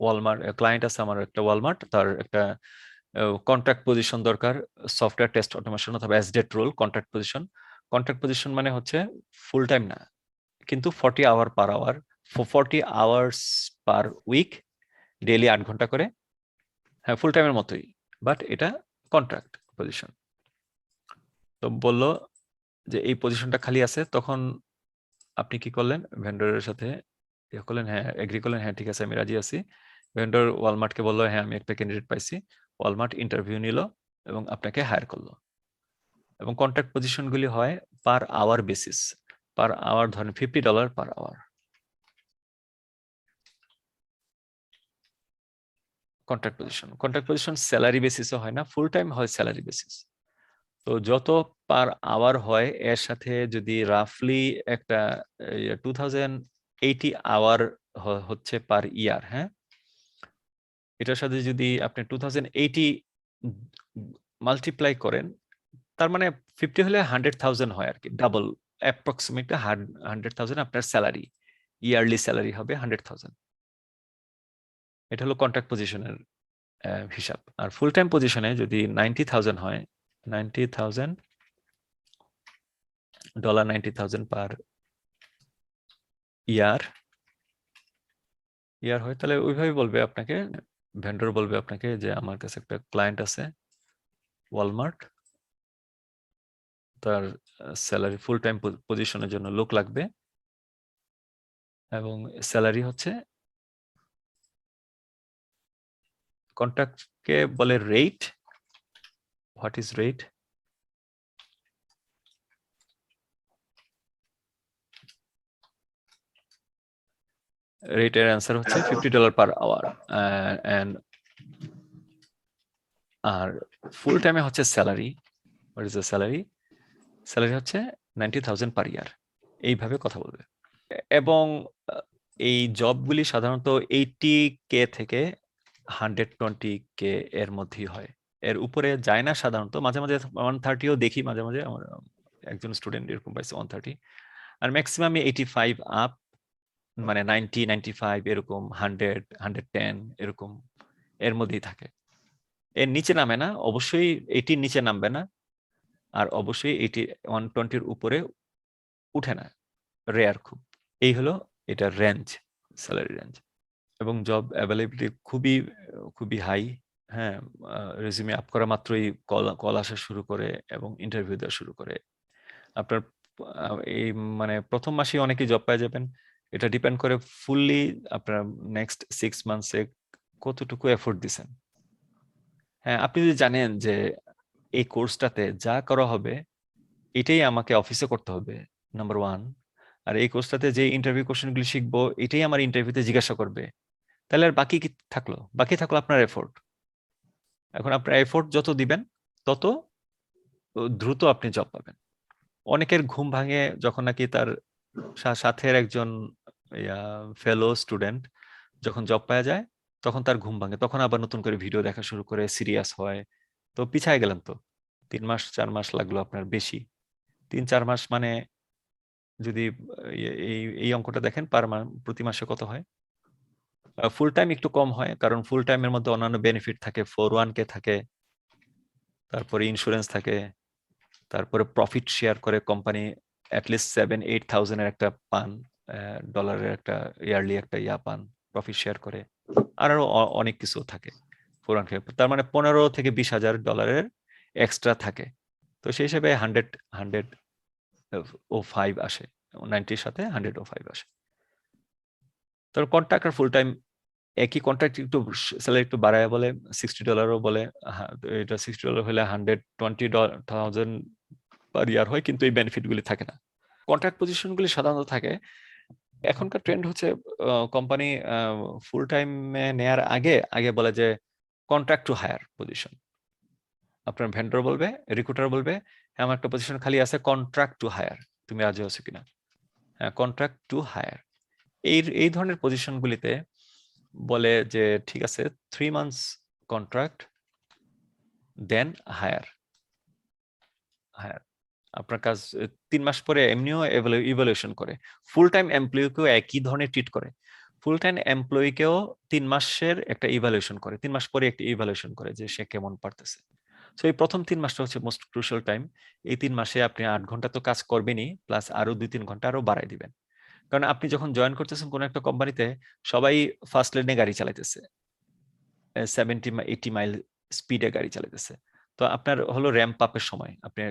ওয়ালমার্ট ক্লায়েন্ট আছে আমার একটা ওয়ালমার্ট, তার একটা কন্ট্রাক্ট পজিশন দরকার, সফটওয়্যার টেস্ট অটোমেশন অথবা এসডেট রোল। কন্ট্রাক্ট পজিশন মানে হচ্ছে ফুল টাইম না, কিন্তু 40 hour per hour, 40 hours per week, daily 8 ঘন্টা করে। হ্যাঁ, ফুল টাইমের মতোই, বাট এটা কন্ট্রাক্ট পজিশন। তো বললো যে এই পজিশনটা খালি আছে, তখন আপনি কি করলেন? ভেন্ডরের সাথে ইয়ে করলেন, হ্যাঁ এগ্রি করলেন, হ্যাঁ ঠিক আছে আমি রাজি আছি। ভেন্ডর ওয়ালমার্টকে বললো হ্যাঁ আমি একটা ক্যান্ডিডেট পাইছি। ওয়ালমার্ট ইন্টারভিউ নিল এবং আপনাকে হায়ার করলো। এবং কন্ট্রাক্ট পজিশনগুলি হয় per hour basis, per hour ধরেন $50 per hour. Contract position salary বেসিসও হয় না, ফুল টাইম হয় স্যালারি বেসিস। তো যত পার আওয়ার হয়, এর সাথে যদি রাফলি একটা 2080 আওয়ার হচ্ছে পার ইয়ার, হ্যাঁ, এটার সাথে যদি আপনি 2080 মাল্টিপ্লাই করেন, তার মানে 50 হলে 100,000 হয় আর কি, ডাবল, অ্যাপ্রক্সিমেটলি 100,000 আপনার স্যালারি, ইয়ারলি স্যালারি হবে 100,000। এটা হলো কন্ট্রাক্ট পজিশনের হিসাব। আর ফুল টাইম পজিশনে যদি 90,000 হয়, $90,000 পার ইয়ার হয়, তাহলে ওইভাবে বলবে আপনাকে, ভেন্ডর বলবে আপনাকে যে আমার কাছে একটা ক্লায়েন্ট আছে ওয়ালমার্ট, তার স্যালারি ফুল টাইম পজিশনের জন্য লোক লাগবে, এবং স্যালারি হচ্ছে, কন্ট্রাক্টকে বলে রেট। What is rate? রেটের অ্যান্সার হচ্ছে $50 পার আওয়ার। আর ফুল টাইমে হচ্ছে salary. What is the salary? Salary হচ্ছে 90,000 পার ইয়ার। এইভাবে কথা বলবে। এবং এই জবগুলি সাধারণত 80K থেকে 120K এর মধ্যেই হয়, এর উপরে যায় না সাধারণত। মাঝে মাঝে 130ও দেখি, মাঝে মাঝে আমার একজন স্টুডেন্ট এরকম পাইছে 130, আর ম্যাক্সিমাম 85 আপ, মানে 90, 95 এরকম, 100, 110 এরকম এর মধ্যেই থাকে। এর নিচে নামে না, অবশ্যই 80 নিচে নামবে না, আর অবশ্যই 120-র উপরে উঠে না, রেয়ার খুব। এই হলো এটা রেঞ্জ, স্যালারি রেঞ্জ। এবং জব অ্যাভেলেবিলিটি খুবই হাই। হ্যাঁ, রেজিউমে আপ করা মাত্রই কল আসা শুরু করে এবং ইন্টারভিউ দেওয়া শুরু করে। আপনার এই মানে প্রথম মাসেই অনেকেই জব পেয়ে যাবেন। এটা ডিপেন্ড করে ফুললি আপনার নেক্সট 6 মান্থসে কতটুকু এফোর্ট দিছেন। হ্যাঁ, আপনি যদি জানেন যে এই কোর্সটাতে যা করা হবে এটাই আমাকে অফিসে করতে হবে, নাম্বার 1, আর এই কোর্সটাতে যে ইন্টারভিউ কোশ্চেনগুলি শিখবো এটাই আমার ইন্টারভিউতে জিজ্ঞাসা করবে, তাহলে আর বাকি কি থাকলো? বাকি থাকলো আপনার এফোর্ট। এখন আপনার এফোর্ট যত দিবেন তত দ্রুত আপনি জব পাবেন। অনেকের ঘুম ভাঙে যখন নাকি তার সাথের একজন ফেলো স্টুডেন্ট যখন জব পাওয়া যায়, তখন তার ঘুম ভাঙে, তখন আবার নতুন করে ভিডিও দেখা শুরু করে, সিরিয়াস হয়। তো পিছায় গেলেন তো, 3 মাস 4 মাস লাগলো আপনার বেশি। 3-4 মাস মানে যদি এই এই অঙ্কটা দেখেন, প্রতি মাসে কত হয়? ফুল টাইম একটু কম হয়, কারণ ফুল টাইমের মধ্যে অন্যান্য বেনিফিট থাকে, 401k থাকে, তারপরে ইন্স্যুরেন্স থাকে, তারপরে প্রফিট শেয়ার করে কোম্পানি অ্যাটলিস্ট 7-8 thousand একটা পান, ডলারের একটা ইয়ারলি একটা পান, প্রফিট শেয়ার করে। আরো অনেক কিছু থাকে 401k, তার মানে 15,000 থেকে 20,000 ডলারের এক্সট্রা থাকে। তো সেই হিসেবে 100 আসে, 90-র সাথে 105 আসে। তার কন্ট্রাক্ট আর ফুল টাইম একই, কন্ট্রাক্ট একটু স্যালারি একটু বাড়ায় বলে $60 বলে, তো এটা $60 হলে 120,000 পার ইয়ার হয়, কিন্তু এই বেনিফিট গুলি থাকে না। কন্ট্রাক্ট পজিশন গুলি সাধারণত থাকে, এখনকার ট্রেন্ড হচ্ছে কোম্পানি ফুল টাইমে নেয়ার আগে আগে বলে যে কন্ট্রাক্ট টু হায়ার পজিশন। আপনার ভেন্ডর বলবে, রিক্রুটার বলবে, আমার একটা পজিশন খালি আছে, কন্ট্রাক্ট টু হায়ার, তুমি রাজি আছো কিনা? হ্যাঁ, কন্ট্রাক্ট টু হায়ার। এই ধরনের পজিশন গুলিতে বলে যে ঠিক আছে, 3 months কন্ট্রাক্ট, দেন হায়ার। হায়ার আপনার কাজ 3 মাস পরে এমনিও ইভ্যালুয়েশন করে। ফুল টাইম এমপ্লয়িকেও একই ধরনের ট্রিট করে। ফুল টাইম এমপ্লয়িকেও 3 মাসের একটা ইভ্যালুয়েশন করে, 3 মাস পরে একটা ইভ্যালুয়েশন করে যে সে কেমন পারতেছে। সো এই প্রথম 3 মাসটা হচ্ছে মোস্ট ক্রুশাল টাইম। এই 3 মাসে আপনি 8 ঘন্টা তো কাজ করবেনই, প্লাস আরো 2-3 ঘন্টা আরো বাড়াই দিবেন। কারণ আপনি যখন জয়েন করতেছেন কোন একটা কোম্পানিতে, সবাই ফার্স্ট লেনে গাড়ি চালাইতেছে, 70-80 মাইল স্পিডে গাড়ি চালাইতেছে। তো আপনার হলো র্যাম্প আপের সময়, আপনি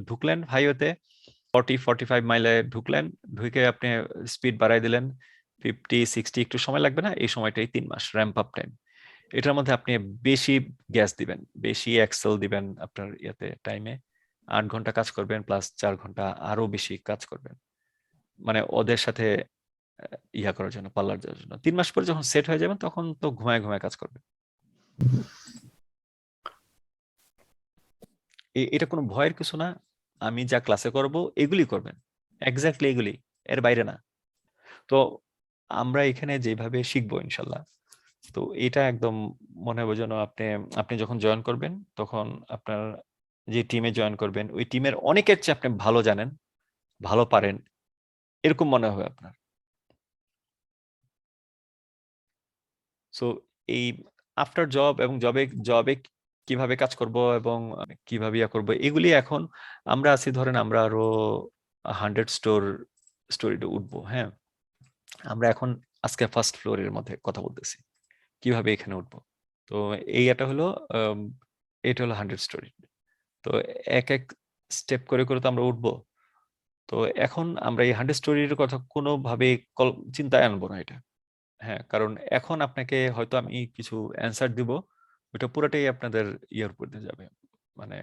ঢুকলেন হাইওয়েতে 40-45 মাইলে ঢুকলেন, ঢুকে আপনি স্পিড বাড়াই দিলেন 50-60, একটু সময় লাগবে না? এই সময়টাই 3 মাস র্যাম্প আপ টাইম। এটার মধ্যে আপনি বেশি গ্যাস দিবেন, বেশি এক্সেল দিবেন আপনার ইয়াতে টাইমে, 8 ঘন্টা কাজ করবেন প্লাস 4 ঘন্টা আরো বেশি কাজ করবেন, মানে ওদের সাথে ইয়া করার জন্য, পাল্লার দেওয়ার জন্য। 3 মাস পরে যখন সেট হয়ে যাবেন, তখন তো ঘুমায় ঘুমায় কাজ করবেন। এটা কোনো ভয়ের কিছু না। আমি যা ক্লাসে করব এগুলি করবেন, এক্স্যাক্টলি এগুলি, এর বাইরে না। তো আমরা এখানে যেভাবে শিখবো ইনশাল্লাহ, তো এটা একদম মনে হবে যেন আপনি আপনি যখন জয়েন করবেন, তখন আপনার যে টিমে জয়েন করবেন, ওই টিমের অনেকের চেয়ে আপনি ভালো জানেন, ভালো পারেন, এরকম মনে হবে আপনার। সো এই আফটার জব এবং জবে জবে কিভাবে কাজ করব এবং কিভাবে ইয়া করব, এগুলি এখন আমরা আছি, ধরেন আমরা আরো 100 স্টোরিতে উঠবো। হ্যাঁ, আমরা এখন আজকে ফার্স্ট ফ্লোরের মধ্যে কথা বলতেছি, কিভাবে এখানে উঠবো। তো এটা হলো এটা হলো 100 স্টোরি। তো এক এক স্টেপ করে করে তো আমরা উঠবো। তো এখন আমরা এই 100 স্টোরির কথা কোনোভাবে চিন্তায় আনবো না এটা। হ্যাঁ, কারণ এখন আপনাকে হয়তো আমি কিছু অ্যান্সার দিব, ওটা পুরোটাই আপনাদের ইয়ের উপর দিয়ে যাবে, মানে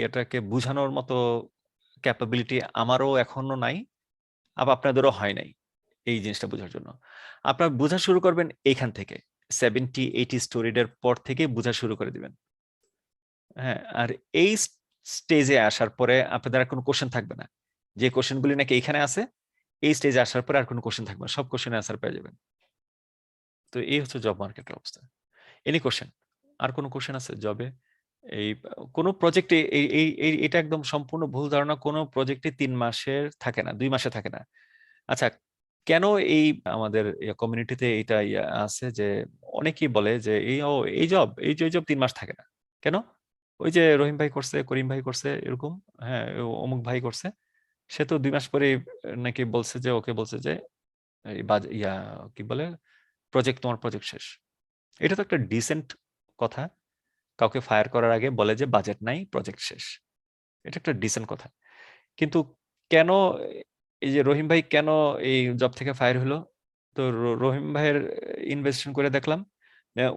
এটাকে বোঝানোর মতো ক্যাপাবিলিটি আমারও এখনো নাই, আবার আপনাদেরও হয় নাই এই জিনিসটা বোঝার জন্য। আপনার বোঝা শুরু করবেন এইখান থেকে, 70-80 স্টোরিডের পর থেকে বোঝা শুরু করে দিবেন। হ্যাঁ, আর এই স্টেজে আসার পরে আপনাদের আর কোনো কোশ্চেন থাকবে না, যে কোশ্চেনগুলি নাকি এখানে আছে, এই স্টেজে আসার পরে আর কোনো কোশ্চেন থাকবে না, সব কোশ্চেনের অ্যান্সার পেয়ে যাবেন। তো এই হচ্ছে জব মার্কেটের অবস্থা। Any question? আর কোনো কোশ্চেন আছে জবে? এই কোনো প্রজেক্টে এটা একদম সম্পূর্ণ ভুল ধারণা, কোনো প্রজেক্টে 3 মাসের থাকে না, 2 মাসে থাকে না। আচ্ছা, কেন এই আমাদের কমিউনিটিতে এটা আছে যে অনেকেই বলে যে এই জব 3 মাস থাকে না কেন? ওই যে রহিম ভাই করছে, করিম ভাই করছে, এরকম, হ্যাঁ, অমুক ভাই করছে, সে তো 2 মাস পরে নাকি বলছে যে, ওকে বলছে যে এই কি বলে, তোমার প্রজেক্ট শেষ। এটা তো একটা ডিসেন্ট কথা। কাউকে ফায়ার করার আগে বলে যে বাজেট নাই, প্রজেক্ট শেষ। এটা একটা ডিসেন্ট কথা। কিন্তু কেন এই যে রহিম ভাই কেন এই জব থেকে ফায়ার হলো? তো রহিম ভাইয়ের ইনভেস্টিগেশন করে দেখলাম,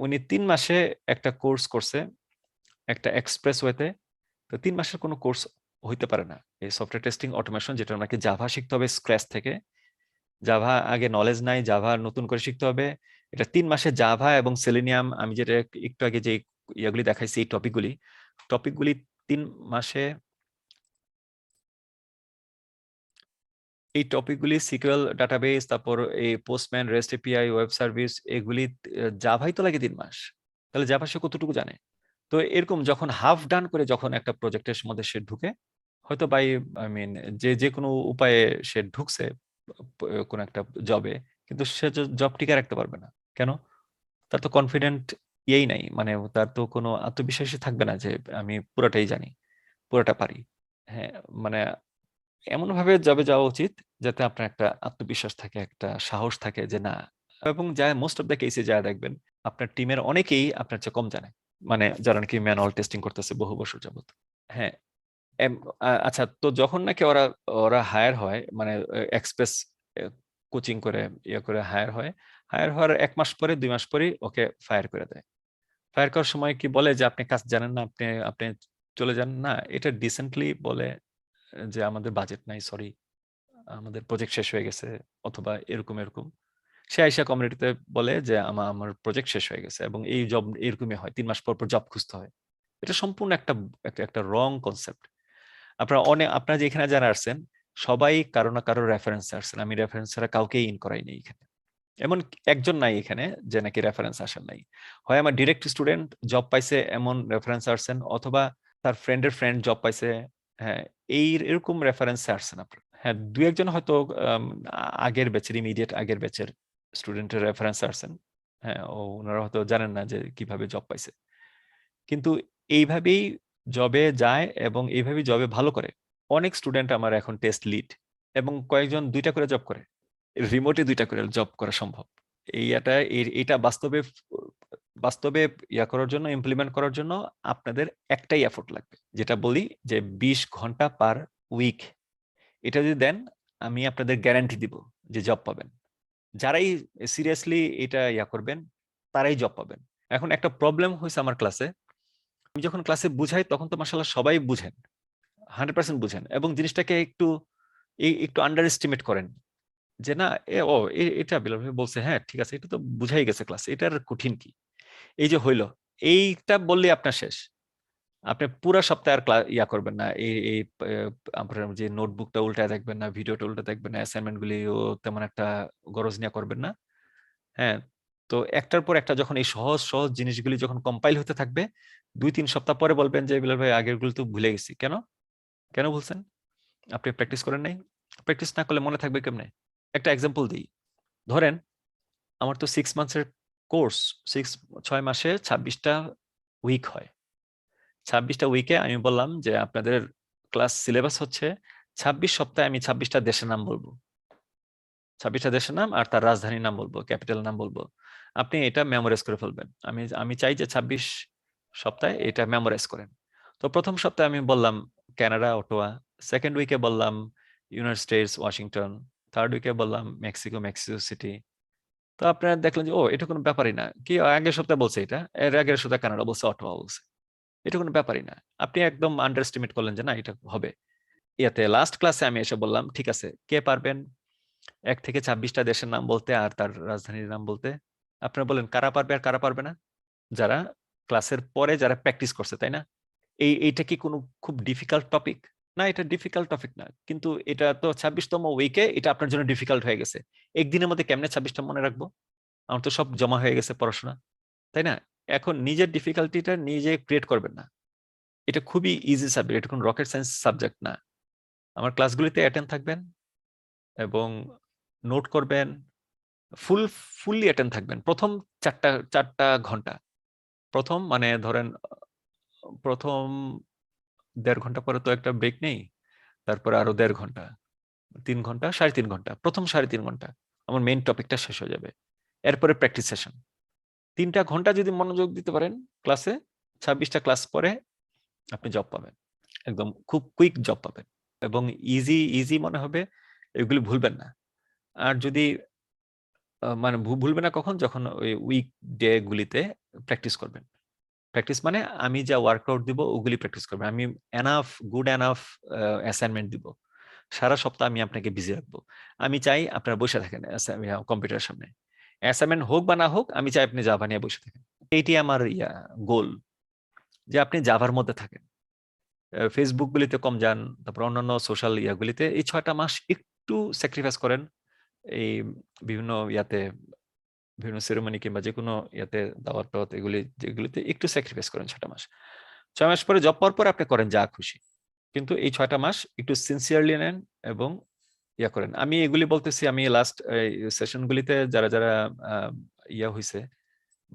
উনি 3 মাসে একটা কোর্স করছে একটা এক্সপ্রেস ওয়েতে। তো 3 মাসের কোনো কোর্স হইতে পারে না। এই সফটওয়্যার টেস্টিং অটোমেশন, যেটা আমাকে জাভা শিখতে হবে স্ক্র্যাচ থেকে, জাভা আগে নলেজ নাই, জাভা নতুন করে শিখতে হবে। এটা 3 মাসে জাভা এবং সেলেনিয়াম, আমি যেটা একটু আগে যে ইয়াগুলি দেখাইছি, এই টপিকগুলি 3 মাসে, এই টপিকগুলি সিকিউএল ডাটাবেস, তারপর এই postman, rest API, web service, এগুলি জাভাই তো লাগে 3 মাস। তাহলে জাভা সে কতটুকু জানে? তো এরকম যখন হাফ ডান করে যখন একটা প্রজেক্টের মধ্যে সে ঢুকে, হয়তো বাই আই মিন যে কোনো উপায়ে সে ঢুকছে কোন একটা জবে, কিন্তু সে জব টিকে রাখতে পারবে না। কেন? তার তো কনফিডেন্ট ইয়েই নাই, মানে তার তো কোনো আত্মবিশ্বাসই থাকবে না যে আমি পুরোটাই জানি, পুরোটা পারি। হ্যাঁ, মানে এমন ভাবে জবে যাওয়া উচিত যাতে আপনার একটা আত্মবিশ্বাস থাকে, একটা সাহস থাকে যে না। এবং যা মোস্ট অফ দ্য কেসে যা দেখবেন আপনার টিমের অনেকেই আপনার চেয়ে কম জানে, মানে যারা নাকি ম্যানুয়াল টেস্টিং করতেছে বহু বছর যাবত। হ্যাঁ, আচ্ছা, তো যখন নাকি ওরা ওরা হায়ার হয়, মানে এক্সপ্রেস কোচিং করে ইয়ে করে হায়ার হয়, হায়ার হওয়ার 1 মাস পরে 2 মাস পরে ওকে ফায়ার করে দেয়। ফায়ার করার সময় কি বলে যে আপনি কাজ জানেন না, আপনি আপনি চলে যান না, এটা ডিসেন্টলি বলে যে আমাদের বাজেট নাই, সরি, আমাদের প্রজেক্ট শেষ হয়ে গেছে, অথবা এরকম এরকম। সে আইসা কমিউনিটিতে বলে যে আমার প্রজেক্ট শেষ হয়ে গেছে, এবং এই জব এরকমই হয়, 3 মাস পর পর জব খুঁজতে হয়। এটা সম্পূর্ণ একটা একটা একটা রং কনসেপ্ট। আপনারা যে এখানে যারা আসছেন সবাই কারো না কারো রেফারেন্সে আসছেন, আমি রেফারেন্স ছাড়া কাউকেই ইন করাই নেই এখানে। এমন একজন নাই এখানে যে নাকি রেফারেন্স আসেন নাই। হয় আমার ডিরেক্ট স্টুডেন্ট জব পাইছে এমন রেফারেন্স আসছেন, অথবা তার ফ্রেন্ডের ফ্রেন্ড জব পাইছে। হ্যাঁ, এরকম রেফারেন্সে আসছেন আপনার। হ্যাঁ, 2-1 জন হয়তো আগের ব্যাচের, ইমিডিয়েট আগের ব্যাচের স্টুডেন্টের রেফারেন্স আসছেন। হ্যাঁ, ওনারা হয়তো জানেন না যে কিভাবে জব পাইছে, কিন্তু এইভাবেই জবে যায় এবং এইভাবেই জবে ভালো করে। অনেক স্টুডেন্ট আমার এখন টেস্ট লিড, এবং কয়েকজন 2টা করে জব করে, রিমোটে 2টা করে জব করা সম্ভব। এটা বাস্তবে বাস্তবে ইয়া করার জন্য, ইমপ্লিমেন্ট করার জন্য আপনাদের একটাই এফোর্ট লাগবে, যেটা বলি যে 20 ঘন্টা পার উইক। এটা যদি দেন আমি আপনাদের গ্যারান্টি দিব যে জব পাবেন। যারাই সিরিয়াসলি এটা ইয়া করবেন তারাই জব পাবেন। এখন একটা প্রবলেম হয়েছে আমার ক্লাসে, আমি যখন ক্লাসে বুঝাই তখন তো মাশাআল্লাহ সবাই বুঝেন, 100% বুঝেন, এবং জিনিসটাকে একটু আন্ডার এস্টিমেট করেন যে না, এটা বিলাল ভাই বলছে, হ্যাঁ ঠিক আছে, এটা তো বুঝাই গেছে ক্লাসে, এটার কঠিন কি? এই যে হইলো, এইটা বললে আপনার শেষ। আপনি পুরা সপ্তাহ আর ইয়া করবেন না, এই এই আপনার যে নোটবুকটা উল্টায় দেখবেন না, ভিডিওটা উল্টে দেখবেন না, অ্যাসাইনমেন্ট গুলিও তেমন একটা গরজ নিয়ে করবেন না। হ্যাঁ, তো একটার পর একটা যখন এই সহজ সহজ জিনিসগুলি যখন কম্পাইল হতে থাকবে, 2-3 সপ্তাহ পরে বলবেন যে বিলাল ভাই আগের গুলো তো ভুলে গেছি। কেন কেন ভুলছেন? আপনি প্র্যাকটিস করেন নাই? প্র্যাকটিস না করলে মনে থাকবে কেমনে? একটা এক্সাম্পল দিই। ধরেন আমার তো 6 মান্থসের কোর্স, 6 মাসে 26টা উইক হয়। 26টা উইকে আমি বললাম যে আপনাদের ক্লাস সিলেবাস হচ্ছে 26 সপ্তাহে আমি 26টা দেশের নাম বলবো, 26টা দেশের নাম আর তার রাজধানীর নাম বলবো, ক্যাপিটাল নাম বলবো। আপনি এটা মেমোরাইজ করে ফেলবেন। আমি চাই যে 26 সপ্তাহে এটা মেমোরাইজ করেন। তো প্রথম সপ্তাহে আমি বললাম কানাডা, অটোয়া। সেকেন্ড উইকে বললাম ইউনাইটেড স্টেটস, ওয়াশিংটন। থার্ড উইকে বললাম মেক্সিকো, মেক্সিকো সিটি। তো আপনারা দেখলেন যে এটা কোনো ব্যাপারই না, কি আগের সপ্তাহে বলছে এটা, এর আগের সপ্তাহে কানাডা বলছে, অটোয়া বলছে, এটা কোনো ব্যাপারই না। আপনি একদম আন্ডার এস্টিমেট করলেন যে না এটা হবে। ইয়াতে লাস্ট ক্লাসে আমি এসে বললাম ঠিক আছে, কে পারবেন 1 থেকে 26টা দেশের নাম বলতে আর তার রাজধানীর নাম বলতে? আপনারা বলেন কারা পারবে আর কারা পারবে না? যারা ক্লাসের পরে যারা প্র্যাকটিস করছে, তাই না? এইটা কি কোনো খুব ডিফিকাল্ট টপিক? না, এটা ডিফিকাল্ট টপিক না, কিন্তু এটা তো 26তম উইকে এটা আপনার জন্য ডিফিকাল্ট হয়ে গেছে। একদিনের মধ্যে কেমনে 26টা মনে রাখবো? আমার তো সব জমা হয়ে গেছে পড়াশোনা, তাই না? এখন নিজের ডিফিকাল্টিটা নিজে ক্রিয়েট করবেন না। এটা খুবই ইজি সাবজেক্ট, এটা কোনো রকেট সায়েন্স সাবজেক্ট না। আমার ক্লাসগুলিতে অ্যাটেন্ড থাকবেন এবং নোট করবেন, ফুললি অ্যাটেন্ড থাকবেন প্রথম 4টা ঘন্টা। প্রথম মানে ধরেন প্রথম 1.5 ঘন্টা পরে তো একটা ব্রেক নেই, তারপরে আরো 1.5 ঘন্টা, 3 ঘন্টা, 3.5 ঘন্টা, প্রথম 3.5 ঘন্টা আমার মেইন টপিকটা শেষ হয়ে যাবে। এরপরে প্র্যাকটিস সেশন 3টা ঘন্টা যদি মনোযোগ দিতে পারেন ক্লাসে, 26টা ক্লাস পরে আপনি জব পাবেন, একদম খুব কুইক জব পাবেন, এবং ইজি ইজি মনে হবে, এগুলি ভুলবেন না। আর যদি মানে ভুলবে না কখন? যখন ওই উইক ডে গুলিতে প্র্যাকটিস করবেন। প্র্যাকটিস মানে আমি যা ওয়ার্কআউট দিব ওগুলি প্র্যাকটিস করবেন। আমি গুড এনাফ অ্যাসাইনমেন্ট দিব। সারা সপ্তাহ আমি আপনাকে বিজি রাখবো। আমি চাই আপনারা বসে থাকেন কম্পিউটারের সামনে। অ্যাসাইনমেন্ট হোক বা না হোক, আমি চাই আপনি জাভা নিয়ে বসে থাকেন। এইটি আমার গোল, যে আপনি জাভার মধ্যে থাকেন। ফেসবুক গুলিতে কম যান, তারপর অন্যান্য সোশ্যাল ইয়াগুলিতে এই 6টা মাস একটু স্যাক্রিফাইস করেন। এই বিভিন্ন বিভিন্ন সেরেমনি কিংবা যেকোনো ইয়াতে দাওয়াত টাওয়াত যেগুলিতে একটু স্যাক্রিফাইস করেন 6টা মাস। 6 মাস পরে জব পাওয়ার পর আপনি করেন যা খুশি, কিন্তু এই 6টা মাস একটু সিনসিয়ারলি নেন এবং ইয়া করেন। আমি এগুলি বলতেছি, আমি লাস্ট সেশন গুলিতে যারা যারা ইয়া হইছে,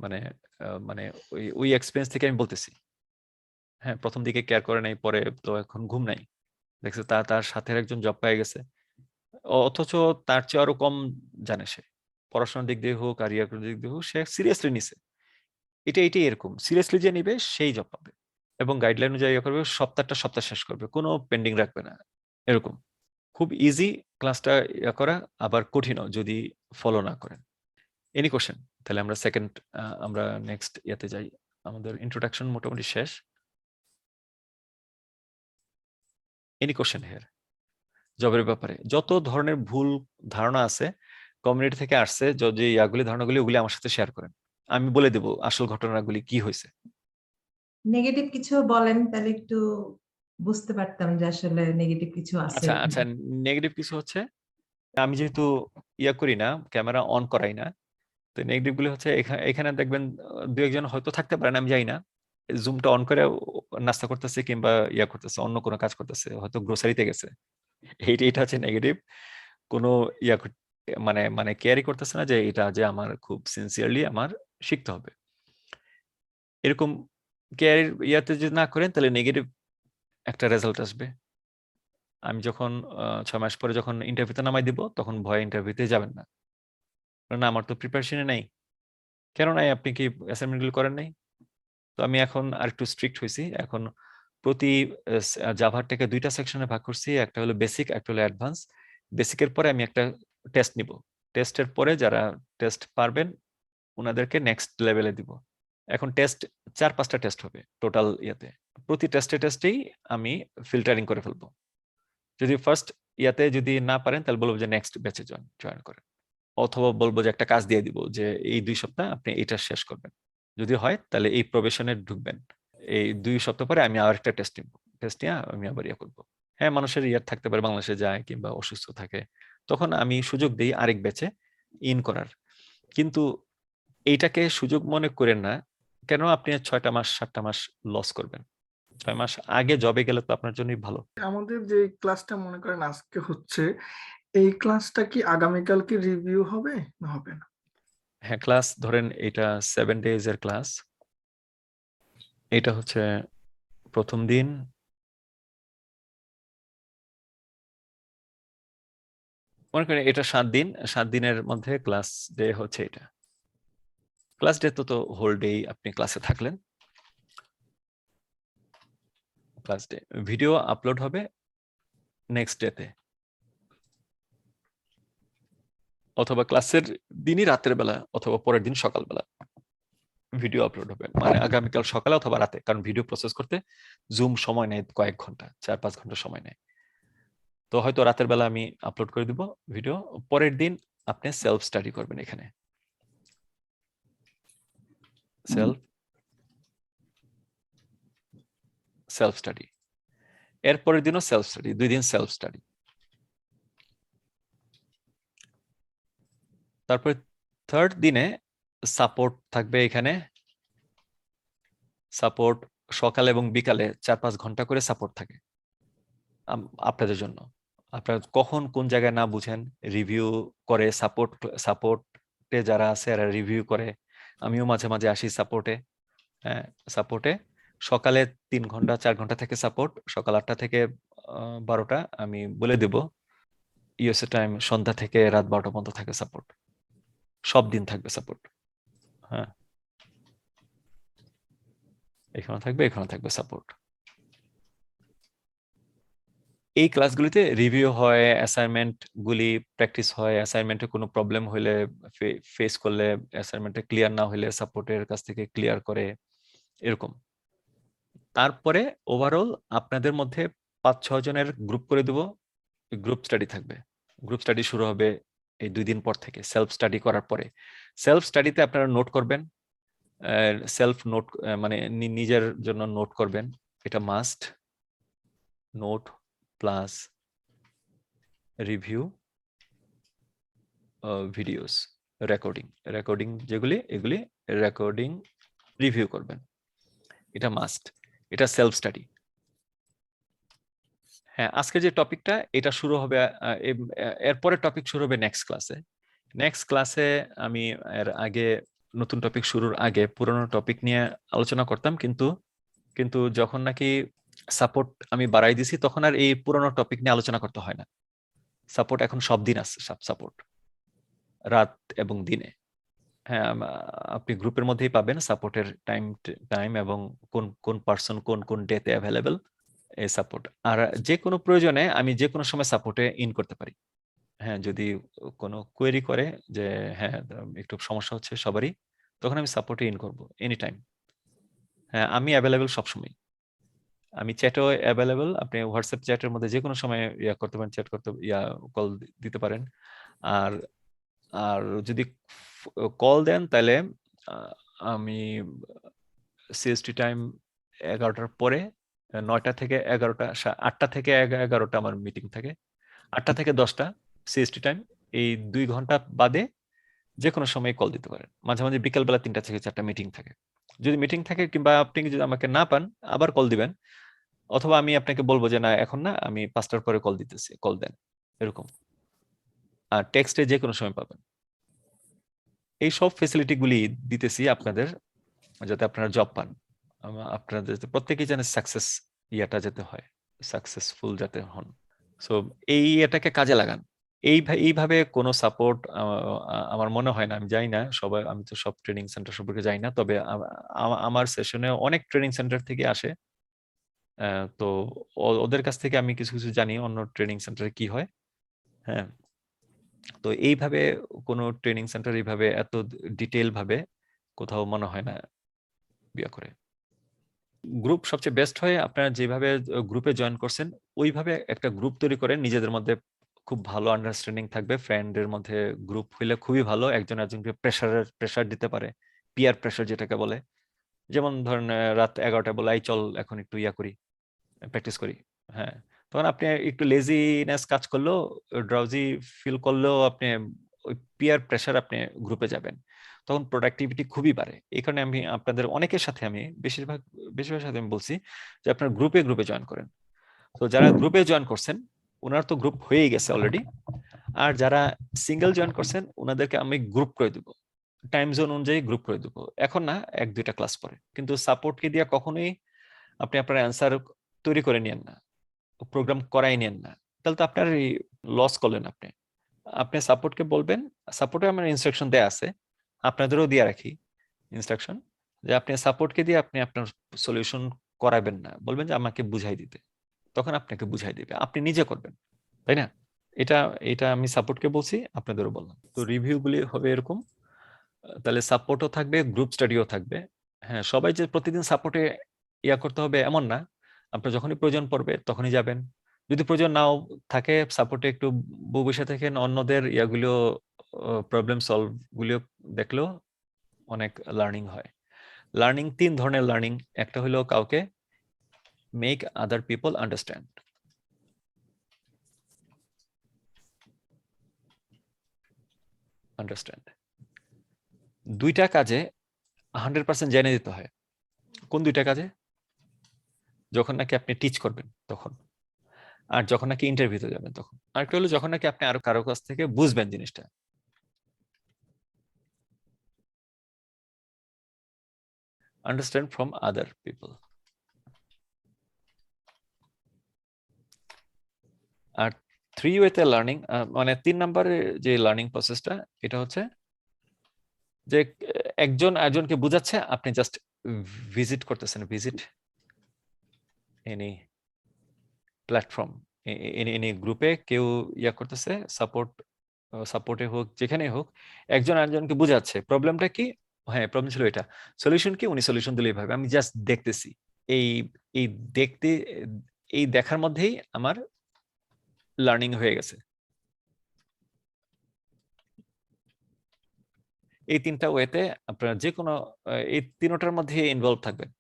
মানে মানে ওই এক্সপেরিয়েন্স থেকে আমি বলতেছি। হ্যাঁ, প্রথম দিকে কেয়ার করে নাই, পরে তো এখন ঘুম নাই, দেখছে তার সাথে একজন জব পেয়ে গেছে, অথচ তার চেয়ে আরো কম জানে সে, পড়াশোনার দিক দিয়ে হোক আর ইয়ার দিক দিয়ে হোক, সে সিরিয়াসলি নিছে। এটাই এরকম, সিরিয়াসলি যে নিবে সেই জব পাবে, এবং গাইডলাইন অনুযায়ী ইয়ে করবে, সপ্তাহ শেষ করবে, কোনো পেন্ডিং রাখবে না। এরকম খুব ইজি ক্লাসটা ইয়া করা, আবার কঠিনও যদি ফলো না করেন। Any question? তাহলে আমরা আমরা নেক্সট ইয়াতে যাই। আমাদের ইন্ট্রোডাকশন মোটামুটি শেষ। Any question here? জবের ব্যাপারে যত ধরনের ভুল ধারণা আছে, কমিউনিটি থেকে আসছে, যে ইয়াগুলি ধারণাগুলি, ওগুলি আমার সাথে শেয়ার করেন, আমি বলে দেব আসল ঘটনাগুলি কি হয়েছে। নেগেটিভ কিছু বলেন, তাহলে একটু বুঝতে পারতাম যে আসলে নেগেটিভ কিছু আছে। আচ্ছা, নেগেটিভ কিছু হচ্ছে, আমি যেহেতু ইয়া করি না, ক্যামেরা অন করাই না, তো নেগেটিভ গুলি হচ্ছে এখানে দেখবেন দু একজন হয়তো থাকতে পারেন, আমি জানি না, জুমটা অন করে নাস্তা করতেছে কিংবা ইয়া করতেছে, অন্য কোনো কাজ করতেছে, হয়তো গ্রোসারিতে গেছে। এইটা হচ্ছে নেগেটিভ। কোনো ইয়া মানে মানে কেয়ারই করতেছে না যে এটা যে আমার খুব সিনসিয়ারলি আমার শিখতে হবে। এরকম কেয়ার ইয়াতে যদি না করেন, তাহলে নেগেটিভ একটা রেজাল্ট আসবে। আমি যখন 6 মাস পরে যখন ইন্টারভিউতে নামাই দিব, তখন ভয়ে ইন্টারভিউতে যাবেন না, কারণ আমার তো প্রিপারেশনে নাই। কেন নাই? আপনি কি অ্যাসাইনমেন্ট গুলো করেন নাই? তো আমি এখন আরেকটু স্ট্রিক্ট হয়েছি। এখন প্রতি জাভার থেকে 2টা সেকশনে ভাগ করছি, একটা হলো বেসিক, একটা হলো অ্যাডভান্স। বেসিকের পরে আমি একটা টেস্ট নিব, টেস্টের পরে যারা টেস্ট পারবেন ওনাদেরকে নেক্সট লেভেলে দিব। এখন টেস্ট 4-5টা টেস্ট হবে টোটাল ইয়াতে। প্রতি টেস্টেই আমি ফিল্টারিং করে ফেলবো। যদি ফার্স্ট ইয়াতে যদি না পারেন, তাহলে বলবো যে নেক্সট ব্যাচে জয়েন করেন, অথবা বলবো যে একটা কাজ দিয়ে দিব যে এই 2 সপ্তাহ আপনি এটা শেষ করবেন। যদি হয় তাহলে এই প্রবেশনে ঢুকবেন, এই 2 সপ্তাহ পরে আমি আর একটা টেস্ট নিব, টেস্ট নিয়ে আমি আবার ইয়ে করবো। হ্যাঁ, মানুষের ইয়ার থাকতে পারে, বাংলাদেশে যায় কিংবা অসুস্থ থাকে, তখন আমি সুযোগ দিই আরেক ব্যাচে ইন করার। কিন্তু এইটাকে সুযোগ মনে করেন না, কেন আপনি 6টা মাস 7টা মাস লস করবেন? 6 মাস আগে জবে গেলে তো আপনার জন্যই ভালো। আমাদের যে ক্লাসটা মনে করেন আজকে হচ্ছে, এই ক্লাসটা কি আগামীকালকে রিভিউ হবে না হবে না? হ্যাঁ, ক্লাস ধরেন এটা 7 ডেজ এর ক্লাস। এটা হচ্ছে প্রথম দিন, মনে করেন এটা 7 দিন, 7 দিনের মধ্যে ক্লাস ডে হচ্ছে এটা। ক্লাস ডে তো হোল ডে আপনি ক্লাসে থাকলেন। ক্লাস ডে ভিডিও আপলোড হবে নেক্সট ডেতে, অথবা ক্লাসের দিনই রাতের বেলা অথবা পরের দিন সকালবেলা ভিডিও আপলোড হবে, মানে আগামীকাল সকালে অথবা রাতে, কারণ ভিডিও প্রসেস করতে জুম সময় নেয় কয়েক ঘন্টা, 4-5 ঘন্টা সময় নেয়। তো হয়তো রাতের বেলা আমি আপলোড করে দিব ভিডিও, পরের দিন আপনি সেলফ স্টাডি করবেন এখানে, সেলফ স্টাডি। এরপরের দিনও সেলফ স্টাডি, 2 দিন সেলফ স্টাডি। তারপরে থার্ড দিনে সাপোর্ট থাকবে এখানে। সাপোর্ট সকাল এবং বিকালে 4-5 ঘন্টা করে সাপোর্ট থাকে আপনাদের জন্য। আপনারা কখন কোন জায়গায় না বুঝেন, রিভিউ করে, সাপোর্টে যারা আছে এরা রিভিউ করে। আমিও মাঝে মাঝে আসি সাপোর্টে। হ্যাঁ, সাপোর্টে সকালে 3 ঘন্টা 4 ঘন্টা থেকে সাপোর্ট, সকাল 8টা থেকে 12টা আমি বলে দেব। ইউএসএ টাইম সন্ধ্যা থেকে রাত 12টা পর্যন্ত থাকে সাপোর্ট, সব দিন থাকবে সাপোর্ট। হ্যাঁ, এখানে থাকবে সাপোর্ট। এই ক্লাসগুলিতে রিভিউ হয়, অ্যাসাইনমেন্ট গুলি প্র্যাকটিস হয়, অ্যাসাইনমেন্টে কোনো প্রবলেম হলে ফেস করলে, অ্যাসাইনমেন্টে ক্লিয়ার না হলে সাপোর্টের কাছ থেকে ক্লিয়ার করে, এরকম। তারপরে ওভারঅল আপনাদের মধ্যে 5-6 জনের গ্রুপ করে দেব, গ্রুপ স্টাডি থাকবে। গ্রুপ স্টাডি শুরু হবে এই 2 দিন পর থেকে, সেলফ স্টাডি করার পরে। সেলফ স্টাডিতে আপনারা নোট করবেন, সেলফ নোট মানে নিজের জন্য নোট করবেন, এটা must. Note plus review videos, recording যেগুলি, এগুলি রেকর্ডিং রিভিউ করবেন, এটা মাস্ট, এটা সেলফ স্টাডি। হ্যাঁ, আজকে যে টপিকটা এটা শুরু হবে, এরপরে টপিক শুরু হবে নেক্সট ক্লাসে। নেক্সট ক্লাসে আমি এর আগে নতুন টপিক শুরুর আগে পুরনো টপিক নিয়ে আলোচনা করতাম, কিন্তু যখন নাকি সাপোর্ট আমি বাড়াই দিছি তখন আর এই পুরনো টপিক নিয়ে আলোচনা করতে হয় না। সাপোর্ট এখন সব দিন আছে, সব সাপোর্ট রাত এবং দিনে। হ্যাঁ, আপনি গ্রুপের মধ্যেই পাবেন সাপোর্টের টাইম এবং কোন কোন পার্সন কোন কোন ডেতে অ্যাভেলেবেল এই সাপোর্ট। আর যে কোনো প্রয়োজনে আমি যে কোনো সময় সাপোর্টে ইন করতে পারি। হ্যাঁ, যদি কোনো কোয়েরি করে যে হ্যাঁ একটু সমস্যা হচ্ছে সবারই, তখন আমি সাপোর্টে ইন করবো এনি টাইম। হ্যাঁ, আমি অ্যাভেলেবেল সবসময়। আমি চ্যাটও অ্যাভেলেবেল, আপনি হোয়াটসঅ্যাপ চ্যাটের মধ্যে যে কোনো সময় ইয়া করতে পারেন, চ্যাট করতে কল দিতে পারেন। আর আর যদি কল দেন তাহলে আমি সিএসটি টাইম 11টার পরে 9টা থেকে 11টা 8টা থেকে 11টা আমার মিটিং থাকে, 8টা থেকে 10টা সিএসটি টাইম, এই 2 ঘন্টা বাদে যে কোনো সময় কল দিতে পারেন। মাঝে মাঝে বিকালবেলা 3টা থেকে 4টা মিটিং থাকে। যদি মিটিং থাকে কিংবা আপনি যদি আমাকে না পান আবার কল দিবেন, অথবা আমি আপনাকে বলবো যে না এখন না, আমি 5টার পরে কল দিতেছি, কল দেন, এরকম। আর টেক্সটে যে কোনো সময় পাবেন। এই সব ফেসিলিটি গুলি দিতেছি আপনাদের, যাতে আপনারা জব পান। আপনারা যাতে প্রত্যেকেই যেন সাকসেস ইয়াটা যেতে হয়, সাকসেসফুল যাতে হন। সো এই এটাকে কাজে লাগান। এইভাবে কোনো সাপোর্ট আমার মনে হয় না, আমি জানি না সবাই, আমি তো সব ট্রেনিং সেন্টার সম্পর্কে জানি না, তবে আমার সেশনে অনেক ট্রেনিং সেন্টার থেকে আসে। তো ওদের কাছ থেকে আমি কিছু কিছু জানি অন্য ট্রেনিং সেন্টারে কি হয়। হ্যাঁ, তো এইভাবে কোনো ট্রেনিং সেন্টার এইভাবে এত ডিটেইল ভাবে কোথাও মনে হয় না বিয়া করে। গ্রুপ সবচেয়ে বেস্ট হয় আপনারা যেভাবে গ্রুপে জয়েন করছেন ওইভাবে একটা গ্রুপ তৈরি করেন, নিজেদের মধ্যে খুব ভালো আন্ডারস্ট্যান্ডিং থাকবে। ফ্রেন্ডের মধ্যে গ্রুপ হইলে খুবই ভালো, একজন একজনকে প্রেসার দিতে পারে, পিয়ার প্রেসার যেটাকে বলে। যেমন ধরেন রাত 11টায় বলে এই চল এখন একটু ইয়া করি, প্র্যাকটিস করি। হ্যাঁ, তখন আপনি একটু লেজিনেস কাজ করলেও, ড্রাউজি ফিল করলেও আপনি ওই পিয়ার প্রেসার আপনি গ্রুপে যাবেন, তখন প্রোডাক্টিভিটি খুবই বাড়ে। এই কারণে আমি আপনাদের অনেকের সাথে, আমি বেশিরভাগ সাথে আমি বলছি যে আপনার গ্রুপে জয়েন করেন। তো যারা গ্রুপে জয়েন করছেন ওনার তো গ্রুপ হয়েই গেছে অলরেডি, আর যারা সিঙ্গেল জয়েন করছেন ওনাদেরকে আমি গ্রুপ করে দিব, টাইম জোন অনুযায়ী গ্রুপ করে দিব। এখন না, 1-2টা ক্লাস পরে। কিন্তু সাপোর্টকে দিয়ে কখনোই আপনি আপনার অ্যান্সার তৈরি করে নিয়েন না, প্রোগ্রাম করাই নেন না, তাহলে তো আপনার লস করলেন। আপনি সাপোর্টকে বলবেন, সাপোর্টে আমার ইনস্ট্রাকশন দেয়া আছে, আপনাদেরও দিয়ে রাখি ইনস্ট্রাকশন, যে আপনি সাপোর্টকে দিয়ে আপনি আপনার সলিউশন করাবেন না, বলবেন যে আমাকে বুঝাই দিতে, তখন আপনাকে বুঝাই দিবে, আপনি নিজে করবেন, তাই না? এটা এটা আমি সাপোর্টকে বলছি, আপনাদেরও বললাম। তো রিভিউ গুলি হবে এরকম, তাহলে সাপোর্টও থাকবে, গ্রুপ স্টাডিও থাকবে। হ্যাঁ, সবাই যে প্রতিদিন সাপোর্টে ইয়া করতে হবে এমন না, আপনার যখনই প্রয়োজন পড়বে তখনই যাবেন। যদি প্রয়োজন নাও থাকে সাপোর্টে একটু বসে থাকেন, অন্যদের ইয়াগুলো প্রবলেম সলভ গুলো দেখলেও অনেক লার্নিং হয়। লার্নিং 3 ধরনের লার্নিং, একটা হলো কাউকে মেক আদার পিপল আন্ডারস্ট্যান্ড, দুইটা কাজে 100% জেনে দিতে হয়। কোন দুইটা কাজে? যখন নাকি আপনি টিচ করবেন তখন, আর যখন নাকি ইন্টারভিউতে যাবেন তখন। আরেকটা হলো যখন নাকি আপনি আরো কারো কাছ থেকে বুঝবেন জিনিসটা। Understand from other people. আর 3 ওয়েতে লার্নিং, মানে 3 নম্বরে যে লার্নিং প্রসেসটা, এটা হচ্ছে যে একজন একজনকে বুঝাচ্ছে, আপনি জাস্ট ভিজিট করতেছেন, ভিজিট এনি প্ল্যাটফর্ম, এনি গ্রুপে কেউ ইয়া করতেছে, সাপোর্টে হোক যেখানে হোক, একজন আরেকজনকে বুঝাচ্ছে প্রবলেমটা কি, হ্যাঁ প্রবলেম ছিল এটা, সলিউশন কি, উনি সলিউশন দিলে এইভাবে, আমি জাস্ট দেখতেছি। এই এই দেখতে, এই দেখার মধ্যেই আমার লার্নিং হয়ে গেছে। এই 3টা ওয়েতে আপনারা যে কোনো এই 3টার মধ্যে ইনভলভ থাকবেন।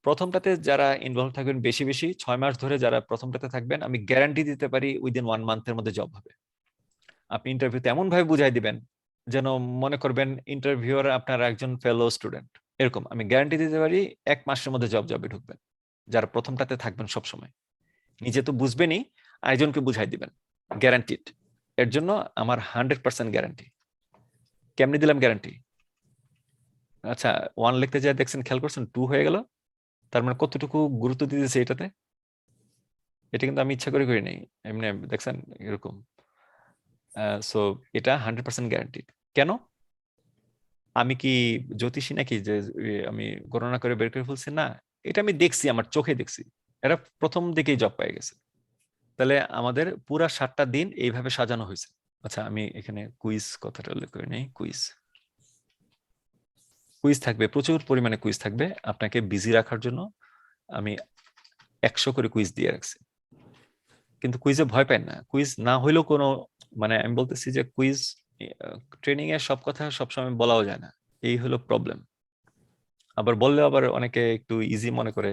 প্রথমটাতে যারা ইনভলভ থাকবেন বেশি বেশি, 6 মাস ধরে যারা প্রথমটাতে থাকবেন, আমি গ্যারান্টি দিতে পারি উইদিন 1 মান্থের মধ্যে জব হবে। আপনি ইন্টারভিউতে এমন ভাবে বুঝাই দিবেন যেন মনে করবেন ইন্টারভিউয়ার আপনার একজন ফেলো স্টুডেন্ট, এরকম আমি গ্যারান্টি দিতে পারি 1 মাসের মধ্যে জবে ঢুকবেন যারা প্রথমটাতে থাকবেন। সবসময় নিজে তো বুঝবেনই, আরেকজনকে বুঝাই দিবেন, গ্যারান্টিড। এর জন্য আমার 100% গ্যারান্টি। কেমনে দিলাম গ্যারান্টি? আচ্ছা 1 লিখতে যায় দেখছেন, খেয়াল করছেন 2 হয়ে গেল। তার মানে কতটুকু গুরুত্ব দিতেছে এটাতে? এটা কিন্তু আমি ইচ্ছা করে করি নাই, এমনি দেখছেন এরকম। সো এটা 100% গ্যারান্টি। কেন? আমি কি জ্যোতিষী নাকি যে আমি গণনা করে বের করে ফেলছি? না, এটা আমি দেখছি, আমার চোখে দেখছি। এরা প্রথম দিকেই জব পেয়ে গেছে। তাহলে আমাদের পুরা 7টা দিন এইভাবে সাজানো হয়েছে। আচ্ছা আমি এখানে কুইজ কথাটা উল্লেখ করি নাই। কুইজ থাকবে, প্রচুর পরিমাণে কুইজ থাকবে আপনাকে বিজি রাখার জন্য। আমি 100 করে কুইজ দিয়ে রাখছি, কিন্তু কুইজে ভয় পাই না। কুইজ না হইলেও কোনো মানে আমি বলতেছি যে কুইজ ট্রেনিং এর সব কথা সবসময় বলাও যায় না, এই হলো প্রবলেম। আবার বললেও আবার অনেকে একটু ইজি মনে করে,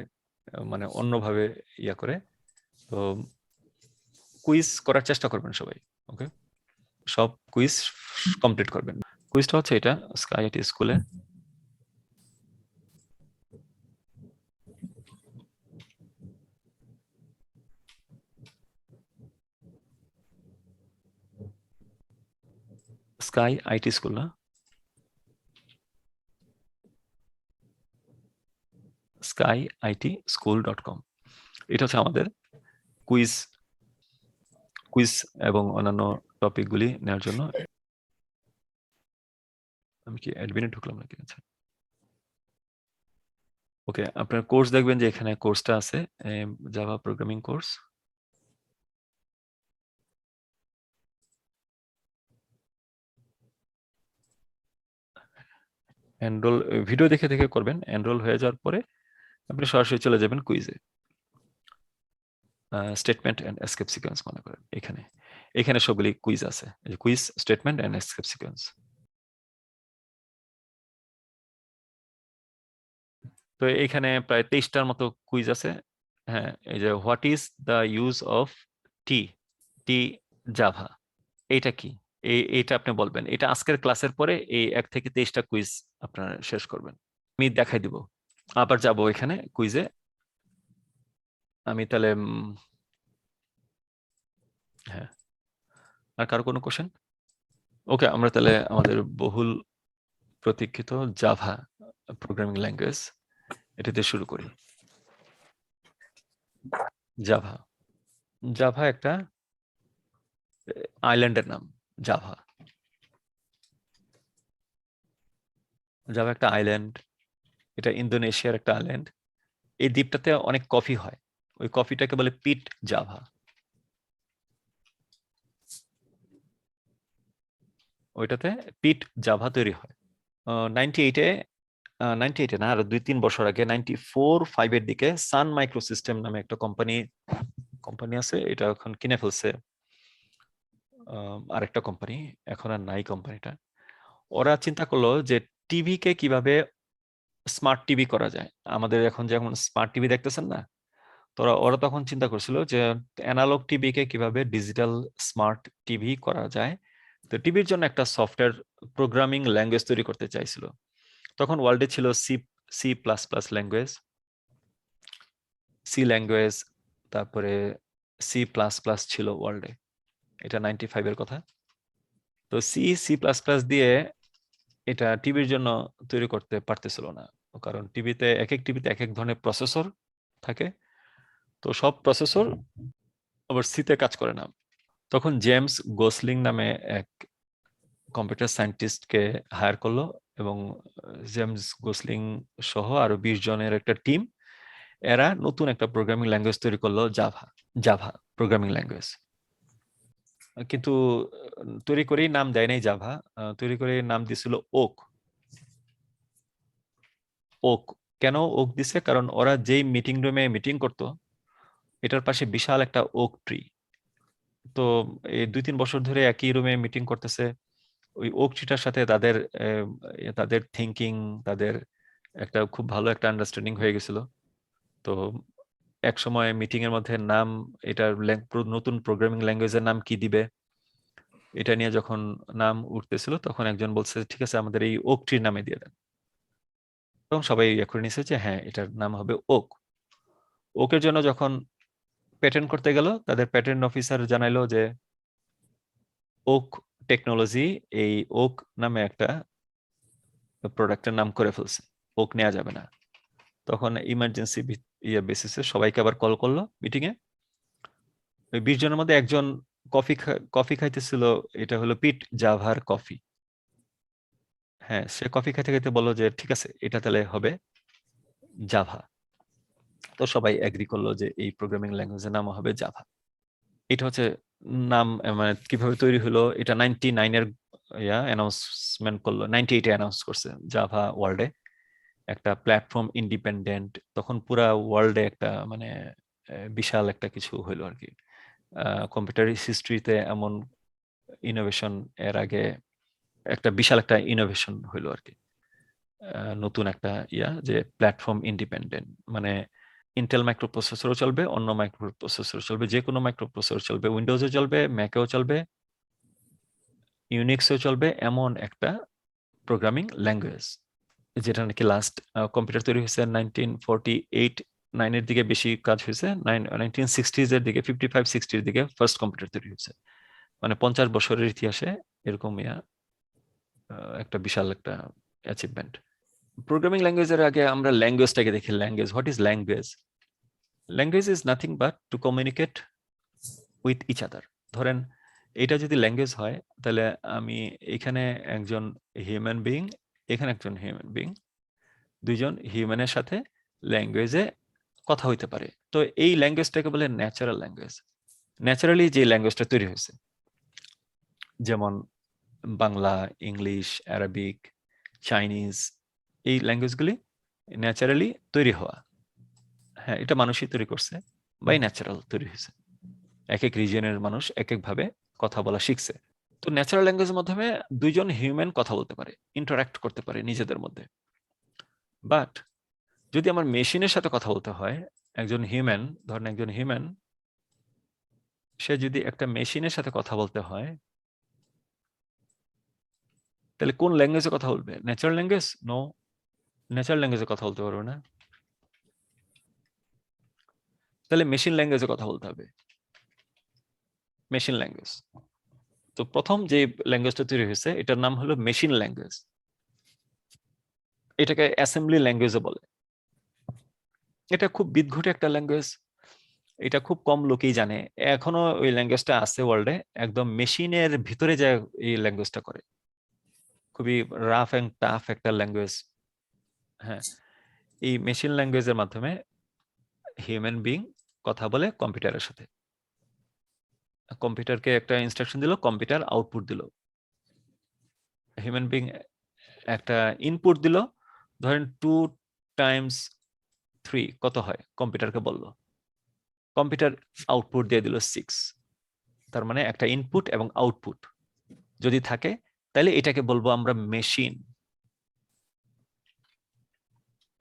মানে অন্যভাবে ইয়া করে। তো কুইজ করার চেষ্টা করবেন সবাই, ওকে? সব কুইজ কমপ্লিট করবেন। কুইজটা হচ্ছে এটা, স্কাই আইটি স্কুলে স্কাই আইটি স্কুল না, skyitschool.com। এটা হচ্ছে আমাদের কুইজ এবং অন্যান্য টপিকগুলি নেওয়ার জন্য। আমি কি অ্যাডমিনে ঢুকলাম নাকি? আচ্ছা ওকে, আপনার কোর্স দেখবেন যে এখানে কোর্সটা আছে, Java programming course. Enroll video দেখে দেখে করবেন। এনরোল হয়ে যাওয়ার পরে আপনি সরাসরি চলে যাবেন কুইজে। স্টেটমেন্ট এন্ড এসকেপ সিকোয়েন্স মনে করেন, এখানে সবগুলি কুইজ আছে, quiz, statement and escape sequence. তো এখানে প্রায় 23টার মতো কুইজ আছে। হ্যাঁ, এই যে what is the use of T T Java, এইটা কি? এইটা আপনি বলবেন। এটা আজকের ক্লাসের পরে এই 1 থেকে 23টা কুইজ আপনারা শেষ করবেন। আমি দেখাই দিব, আবার যাব এখানে কুইজে। আমি তাহলে হ্যাঁ, আর কারো কোনো কোশ্চেন? ওকে, আমরা তাহলে আমাদের বহুল প্রতীক্ষিত জাভা প্রোগ্রামিং ল্যাঙ্গুয়েজ এটাতে শুরু করি। জাভা জাভা একটা আইল্যান্ডের নাম। জাভা জাভা একটা আইল্যান্ড, এটা ইন্দোনেশিয়ার একটা আইল্যান্ড। এই দ্বীপটাতে অনেক কফি হয়, ওই কফিটাকে বলে পিট জাভা। ওইটাতে পিট জাভা তৈরি হয়। 98-এ না, আরো 2-3 বছর আগে 94-5 এর দিকে সান মাইক্রো সিস্টেম নামে একটা কোম্পানি আছে, এটা এখন কিনে ফেলছে আরেকটা কোম্পানি, এখন আর নাই কোম্পানিটা। ওরা চিন্তা করলো যে টিভিকে কিভাবে স্মার্ট টিভি করা যায়। আমাদের এখন যেমন স্মার্ট টিভি দেখতেছেন না, তো ওরা তখন চিন্তা করছিল যে অ্যানালগ টিভিকে কিভাবে ডিজিটাল স্মার্ট টিভি করা যায়। তো টিভির জন্য একটা সফটওয়্যার প্রোগ্রামিং ল্যাঙ্গুয়েজ তৈরি করতে চাইছিল। তখন ওয়ার্ল্ডে ছিল C plus plus language, C language, তারপরে সি প্লাস প্লাস ছিল ওয়ার্ল্ডে। এটা 95-এর কথা। তো সি প্লাস প্লাস দিয়ে এটা টিভির জন্য তৈরি করতে পারতেছিল না, কারণ এক এক টিভিতে এক এক ধরনের প্রসেসর থাকে। তো সব প্রসেসর আবার সিতে কাজ করে না। তখন জেমস গোসলিং নামে এক কম্পিউটার সায়েন্টিস্টকে হায়ার করলো, এবং জেমস গোসলিং সহ আরো 20 জনের একটা টিম, এরা নতুন একটা প্রোগ্রামিং ল্যাঙ্গুয়েজ তৈরি করলো, জাভা প্রোগ্রামিং ল্যাঙ্গুয়েজ। কিন্তু তৈরি করেই নাম দেয় নাই জাভা, তৈরি করে নাম দিছিল ওক। কেন ওক দিছে? কারণ ওরা যেই মিটিং রুমে মিটিং করতো, এটার পাশে বিশাল একটা ওক ট্রি। তো এই 2-3 বছর ধরে একই রুমে মিটিং করতেছে। ওই ওক ট্রিটার সাথে তাদের থিঙ্কিং, তাদের একটা খুব ভালো একটা আন্ডারস্ট্যান্ডিং হয়ে গেছিল। তো এক সময় মিটিং এর মধ্যে নাম, এটার নতুন প্রোগ্রামিং ল্যাঙ্গুয়েজের নাম কি দিবে, এটা নিয়ে যখন নাম উঠতেছিল, তখন একজন বলছে ঠিক আছে আমাদের এই ওক ট্রির নামে দিয়ে দেন। তখন সবাই করে নিছে যে হ্যাঁ, এটার নাম হবে ওকের জন্য যখন পেটেন্ট করতে গেল, তাদের পেটেন্ট অফিসার জানাইলো যে ওক টেকনোলজি এই ওক নামে একটা প্রোডাক্টের নাম করে ফেলছে, ওক নেওয়া যাবে না। তখন ইমার্জেন্সি বেসিসে সবাইকে আবার কল করলো মিটিং এ। ওই 20 জনের মধ্যে একজন কফি খাইতেছিল, এটা হলো পিট জাভার কফি। হ্যাঁ, সে কফি খাইতে খাইতে বললো যে ঠিক আছে, এটা তাহলে হবে জাভা। তো সবাই এগ্রি করলো যে এই প্রোগ্রামিং ল্যাঙ্গুয়েজের নাম হবে জাভা। এটা হচ্ছে নাম, মানে কিভাবে তৈরি হলো, এটা 99 এর অ্যানাউন্সমেন্ট করলো, 98 এ অ্যানাউন্স করছে জাভা ওয়ার্ল্ডে একটা প্ল্যাটফর্ম ইন্ডিপেন্ডেন্ট। তখন পুরা ওয়ার্ল্ডে একটা মানে বিশাল একটা কিছু হইলো আর কি। কম্পিউটার হিস্ট্রিতে এমন ইনোভেশন এর আগে একটা বিশাল একটা ইনোভেশন হইলো আর কি। নতুন একটা যে প্ল্যাটফর্ম ইন্ডিপেন্ডেন্ট, মানে ইন্টেল মাইক্রো প্রসেসরও চলবে, অন্য মাইক্রো প্রসেসর চলবে, যে কোনো মাইক্রো প্রসেসর চলবে, উইন্ডোজে চলবে, ম্যাকেও চলবে, ইউনিক্সেও চলবে, এমন একটা প্রোগ্রামিং ল্যাঙ্গুয়েজ, যেটা নাকি লাস্ট কম্পিউটার তৈরি হয়েছে 1948-9 এর দিকে বেশি কাজ হয়েছে, 1960s এর দিকে, 55-60 এর দিকে ফার্স্ট কম্পিউটার তৈরি হয়েছে। মানে 50 বছরের ইতিহাসে এরকম একটা বিশাল একটা অ্যাচিভমেন্ট। প্রোগ্রামিং ল্যাঙ্গুয়েজের আগে আমরা ল্যাঙ্গুয়েজটাকে দেখি। Language, what is language? Language is nothing but to communicate with each other. ধরেন এটা যদি ল্যাঙ্গুয়েজ হয়, তাহলে আমি এখানে একজন হিউম্যান বিইং, এখানে একজন হিউম্যান বিইং, দুইজন হিউম্যানের সাথে ল্যাঙ্গুয়েজে কথা হইতে পারে। তো এই ল্যাঙ্গুয়েজটাকে বলে ন্যাচারাল ল্যাঙ্গুয়েজ। ন্যাচারালি যে ল্যাঙ্গুয়েজটা তৈরি হয়েছে, যেমন বাংলা, ইংলিশ, আরবিক, চাইনিজ, এই ল্যাঙ্গুয়েজগুলি ন্যাচারালি তৈরি হওয়া। হ্যাঁ, এটা মানুষই তৈরি করছে, বাই ন্যাচারাল তৈরি হয়েছে। এক এক রিজিয়নের মানুষ এক এক ভাবে কথা বলা শিখছে। তো ন্যাচারাল ল্যাঙ্গুয়েজের মাধ্যমে দুইজন হিউম্যান কথা বলতে পারে, ইন্টারাক্ট করতে পারে নিজেদের মধ্যে। বাট যদি আমার মেশিনের সাথে কথা বলতে হয়, একজন হিউম্যান, ধরেন একজন হিউম্যান, সে যদি একটা মেশিনের সাথে কথা বলতে হয়, তাহলে কোন ল্যাঙ্গুয়েজে কথা বলবে? Natural language? নো, ন্যাচারাল ল্যাঙ্গুয়েজে কথা বলতে পারবে না। তাহলে মেশিন ল্যাঙ্গুয়েজে কথা বলতে হবে, মেশিন ল্যাঙ্গুয়েজ। তো প্রথম যে ল্যাঙ্গুয়েজটা তৈরি হয়েছে, এটার নাম হলো মেশিন ল্যাঙ্গুয়েজ। এটাকে অ্যাসেম্বলি ল্যাঙ্গুয়েজও বলে। এটা খুব বিদঘুটে একটা ল্যাঙ্গুয়েজ, এটা খুব কম লোকেই জানে। এখনো ওই ল্যাঙ্গুয়েজটা আছে ওয়ার্ল্ডে, একদম মেশিনের ভিতরে যায় এই ল্যাঙ্গুয়েজটা করে। খুবই রাফ এন্ড টাফ একটা ল্যাঙ্গুয়েজ। হ্যাঁ, এই মেশিন ল্যাঙ্গুয়েজের মাধ্যমে হিউম্যান বিং কথা বলে কম্পিউটারের সাথে। কম্পিউটারকে একটা ইনস্ট্রাকশন দিল, কম্পিউটার আউটপুট দিল। হিউম্যান বিং একটা ইনপুট দিল, ধরেন 2 × 3 কত হয়, কম্পিউটারকে বলল, কম্পিউটার আউটপুট দিয়ে দিল 6। তার মানে একটা ইনপুট এবং আউটপুট যদি থাকে, তাহলে এটাকে বলবো আমরা মেশিন।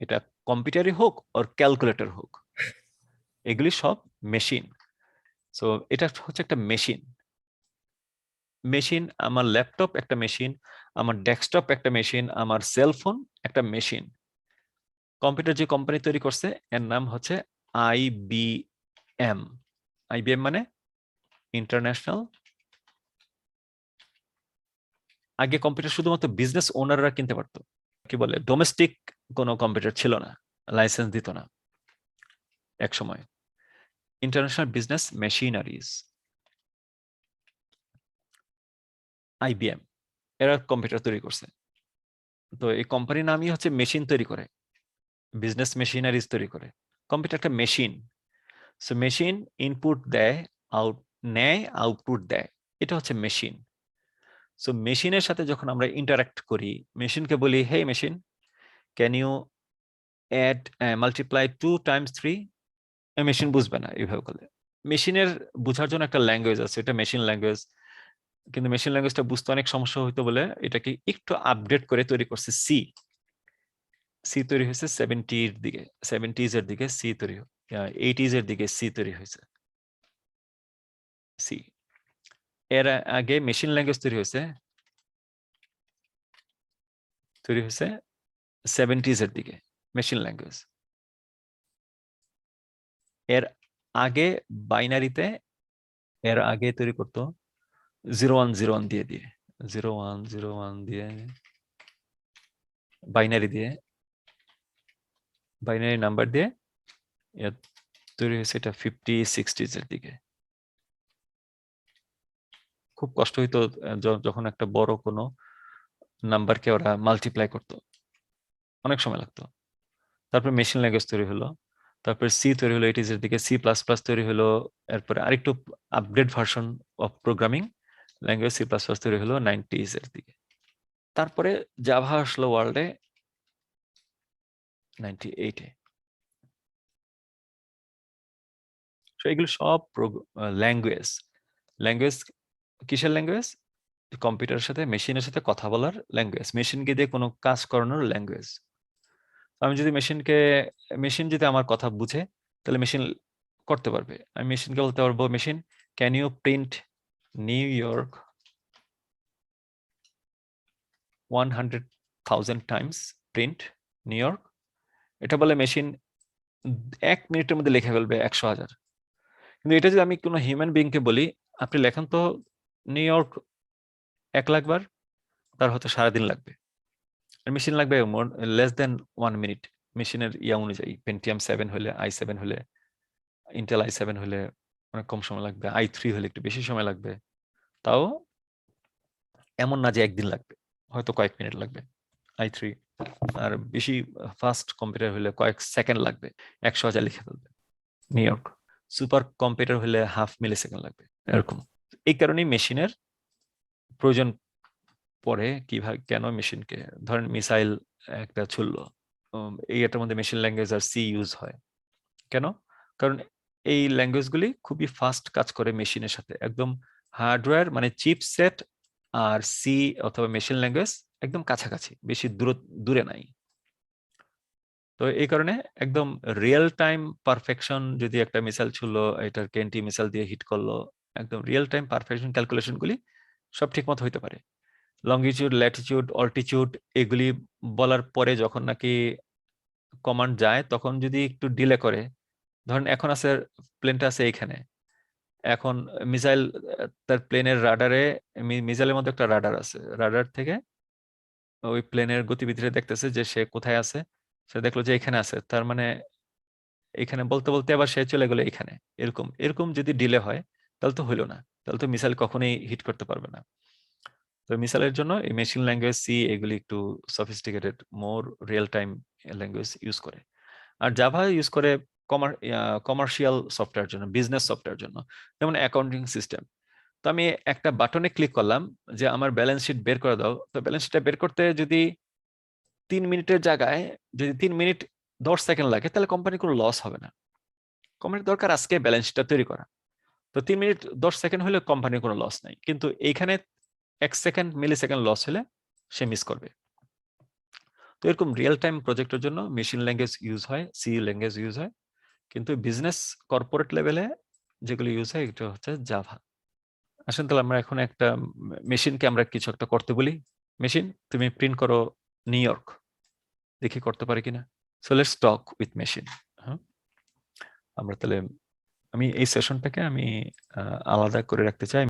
এটা কম্পিউটারই হোক আর ক্যালকুলেটর হোক, এগুলি সব মেশিন। সো এটা হচ্ছে একটা মেশিন। মেশিন, আমার ল্যাপটপ একটা মেশিন, আমার ডেস্কটপ একটা মেশিন, আমার সেলফোন একটা মেশিন। কম্পিউটার যে কোম্পানি তৈরি করছে, এর নাম হচ্ছে IBM। IBM মানে ইন্টারন্যাশনাল। আগে কম্পিউটার শুধুমাত্র বিজনেস ওনাররা কিনতে পারতো, কি বলে, ডোমেস্টিক কোনো কম্পিউটার ছিল না, লাইসেন্স দিত না এক সময়। ইন্টারন্যাশনাল বিজনেস মেশিনারিজ, IBM, এরা কম্পিউটার তৈরি করছে। তো এই কোম্পানির নামই হচ্ছে মেশিন তৈরি করে, বিজনেস মেশিনারিজ তৈরি করে। কম্পিউটার একটা মেশিন। সো মেশিন ইনপুট দেয়, নেয়, আউটপুট দেয়, এটা হচ্ছে মেশিন। সো মেশিনের সাথে যখন আমরা ইন্টারাক্ট করি, মেশিনকে বলি, hey machine, can you add multiply 2 × 3? Machine বুঝবে না এইভাবে করলে। মেশিনের বুঝার জন্য একটা ল্যাঙ্গুয়েজ আছে, এটা মেশিন ল্যাঙ্গুয়েজ। কিন্তু মেশিন ল্যাঙ্গুয়েজটা বুঝতে অনেক সমস্যা হইতো বলে এটাকে একটু আপডেট করে তৈরি করছে সি। সি তৈরি হয়েছে 70s এর দিকে, সি তৈরি 80s এর দিকে সি তৈরি হয়েছে। সি এর আগে মেশিন ল্যাঙ্গুয়েজ তৈরি হয়েছে 70s এর দিকে, মেশিন ল্যাঙ্গুয়েজ। এর আগে বাইনারিতে, এর আগে তৈরি করতো 0101 দিয়ে দিয়ে। 0101 দিয়ে বাইনারি নাম্বার দিয়ে তৈরি হয়েছে এটা 50-60s এর দিকে। খুব কষ্ট হইতো যখন একটা বড় কোনো নাম্বারকে ওরা মাল্টিপ্লাই করতো, অনেক সময় লাগতো। তারপর মেশিন ল্যাঙ্গুয়েজ তৈরি হলো, তারপর সি তৈরি হলো 80s এর দিকে, C++ তৈরি হলো, এরপরে আরেকটু update version of programming language C++ তৈরি হলো 90s এর দিকে। তারপরে জাভা আসলো ওয়ার্ল্ডে 98-এ। তো এগুলো সব ল্যাঙ্গুয়েজ কিসের ল্যাঙ্গুয়েজ? কম্পিউটারের সাথে মেশিনের সাথে কথা বলার ল্যাঙ্গুয়েজ, মেশিনকে দিয়ে কোনো কাজ করানোর ল্যাঙ্গুয়েজ। আমি যদি মেশিন যদি আমার কথা বুঝে তাহলে মেশিন করতে পারবে। আমি মেশিনকে বলতে পারবো, machine can you print New York 100,000 times, print New York. এটা বলে মেশিন 1 মিনিটের মধ্যে লিখে ফেলবে 100,000। কিন্তু এটা যদি আমি কোনো হিউম্যান বিংকে বলি আপনি লেখেন তো নিউ ইয়র্ক 1,00,000 বার, তার হয়তো সারাদিন লাগবে। আর মেশিন লাগবে লেস দেন 1 মিনিট। মেশিনের অনুযায়ী পেন্টিয়াম 7 হলে, i7 হলে, ইন্টেল i7 হলে অনেক কম সময় লাগবে, i3 হলে একটু বেশি সময় লাগবে। তাও এমন না যে একদিন লাগবে, হয়তো কয়েক মিনিট লাগবে i3। আর বেশি ফাস্ট কম্পিউটার হলে কয়েক সেকেন্ড লাগবে, 100,000 লিখে ফেলবে নিউ ইয়র্ক। সুপার কম্পিউটার হলে 1/2 মিলি সেকেন্ড লাগবে, এরকম। এই কারণেই মেশিনের প্রয়োজন পড়ে। কিভাবে, কেন মেশিনকে, ধরেন মিসাইল একটা ছুড়লো, এটার মধ্যে মেশিন ল্যাঙ্গুয়েজ আর সি ইউজ হয় কেন? কারণ এই ল্যাঙ্গুয়েজগুলি খুবই ফাস্ট কাজ করে মেশিনের সাথে, একদম হার্ডওয়্যার মানে চিপসেট আর সি অথবা মেশিন ল্যাঙ্গুয়েজ একদম কাছাকাছি, বেশি দূরে নাই। তো এই কারণে একদম রিয়েল টাইম পারফেকশন, যদি একটা মিসাইল ছুড়লো, এটার কেন্টি মিসাইল দিয়ে হিট করলো, একদম রিয়েল টাইম পারফেকশন ক্যালকুলেশনগুলি সব ঠিকমতো হইতে পারে। লঙ্গিটিউড, ল্যাটিটিউড, অল্টিটিউড এগুলি বলার পরে যখন নাকি কমান্ড যায় তখন যদি একটু ডিলে করে, ধরেন এখন আছে প্লেনটা আছে এইখানে, এখন মিসাইল তার প্লেনের রাডারে, মিসাইলের মধ্যে একটা রাডার আছে, রাডার থেকে ওই প্লেনের গতিবিধিটা দেখতেছে যে সে কোথায় আছে। সে দেখলো যে এখানে আছে, তার মানে এখানে বলতে বলতে আবার সে চলে গেলো এখানে। এরকম এরকম যদি ডিলে হয় তাহলে তো হইলো না, তাহলে তো মিসাইল কখনোই হিট করতে পারবে না। তো মিসাইলের জন্য এই মেশিন ল্যাঙ্গুয়েজ সি এগুলি একটু সফিস্টিকেটেড, মোর রিয়েল টাইম ল্যাঙ্গুয়েজ ইউজ করে। আর জাভা ইউজ করে কমার্শিয়াল সফটওয়্যার জন্য, বিজনেস সফটওয়্যার জন্য, যেমন অ্যাকাউন্টিং সিস্টেম। তো আমি একটা বাটনে ক্লিক করলাম যে আমার ব্যালেন্স শিট বের করে দাও, তো ব্যালেন্স শিটটা বের করতে যদি 3 মিনিটের জায়গায় যদি 3 মিনিট 10 সেকেন্ড লাগে তাহলে কোম্পানির কোনো লস হবে না। কোম্পানির দরকার আজকে ব্যালেন্স শিটটা তৈরি করা, তো 3 মিনিট 10 সেকেন্ড হলে কোম্পানির কোনো লস নাই। কিন্তু এইখানে 1 সেকেন্ড মিলি সেকেন্ড লস হলে সে মিস করবে। তো এরকম রিয়েল টাইম প্রজেক্টের জন্য মেশিন ল্যাঙ্গুয়েজ ইউজ হয়, সি ল্যাঙ্গুয়েজ ইউজ হয়। কিন্তু বিজনেস কর্পোরেট লেভেলে যেগুলো ইউজ হয় এটা হচ্ছে জাভা। আসেন তাহলে আমরা এখন একটা মেশিনকে আমরা কিছু একটা করতে বলি, মেশিন তুমি প্রিন্ট করো নিউ ইয়র্ক, দেখি করতে পারে কিনা। So let's talk with machine. হ্যাঁ, আমরা তাহলে আমি এই সেশনটাকে আমি আলাদা করে রাখতে চাই।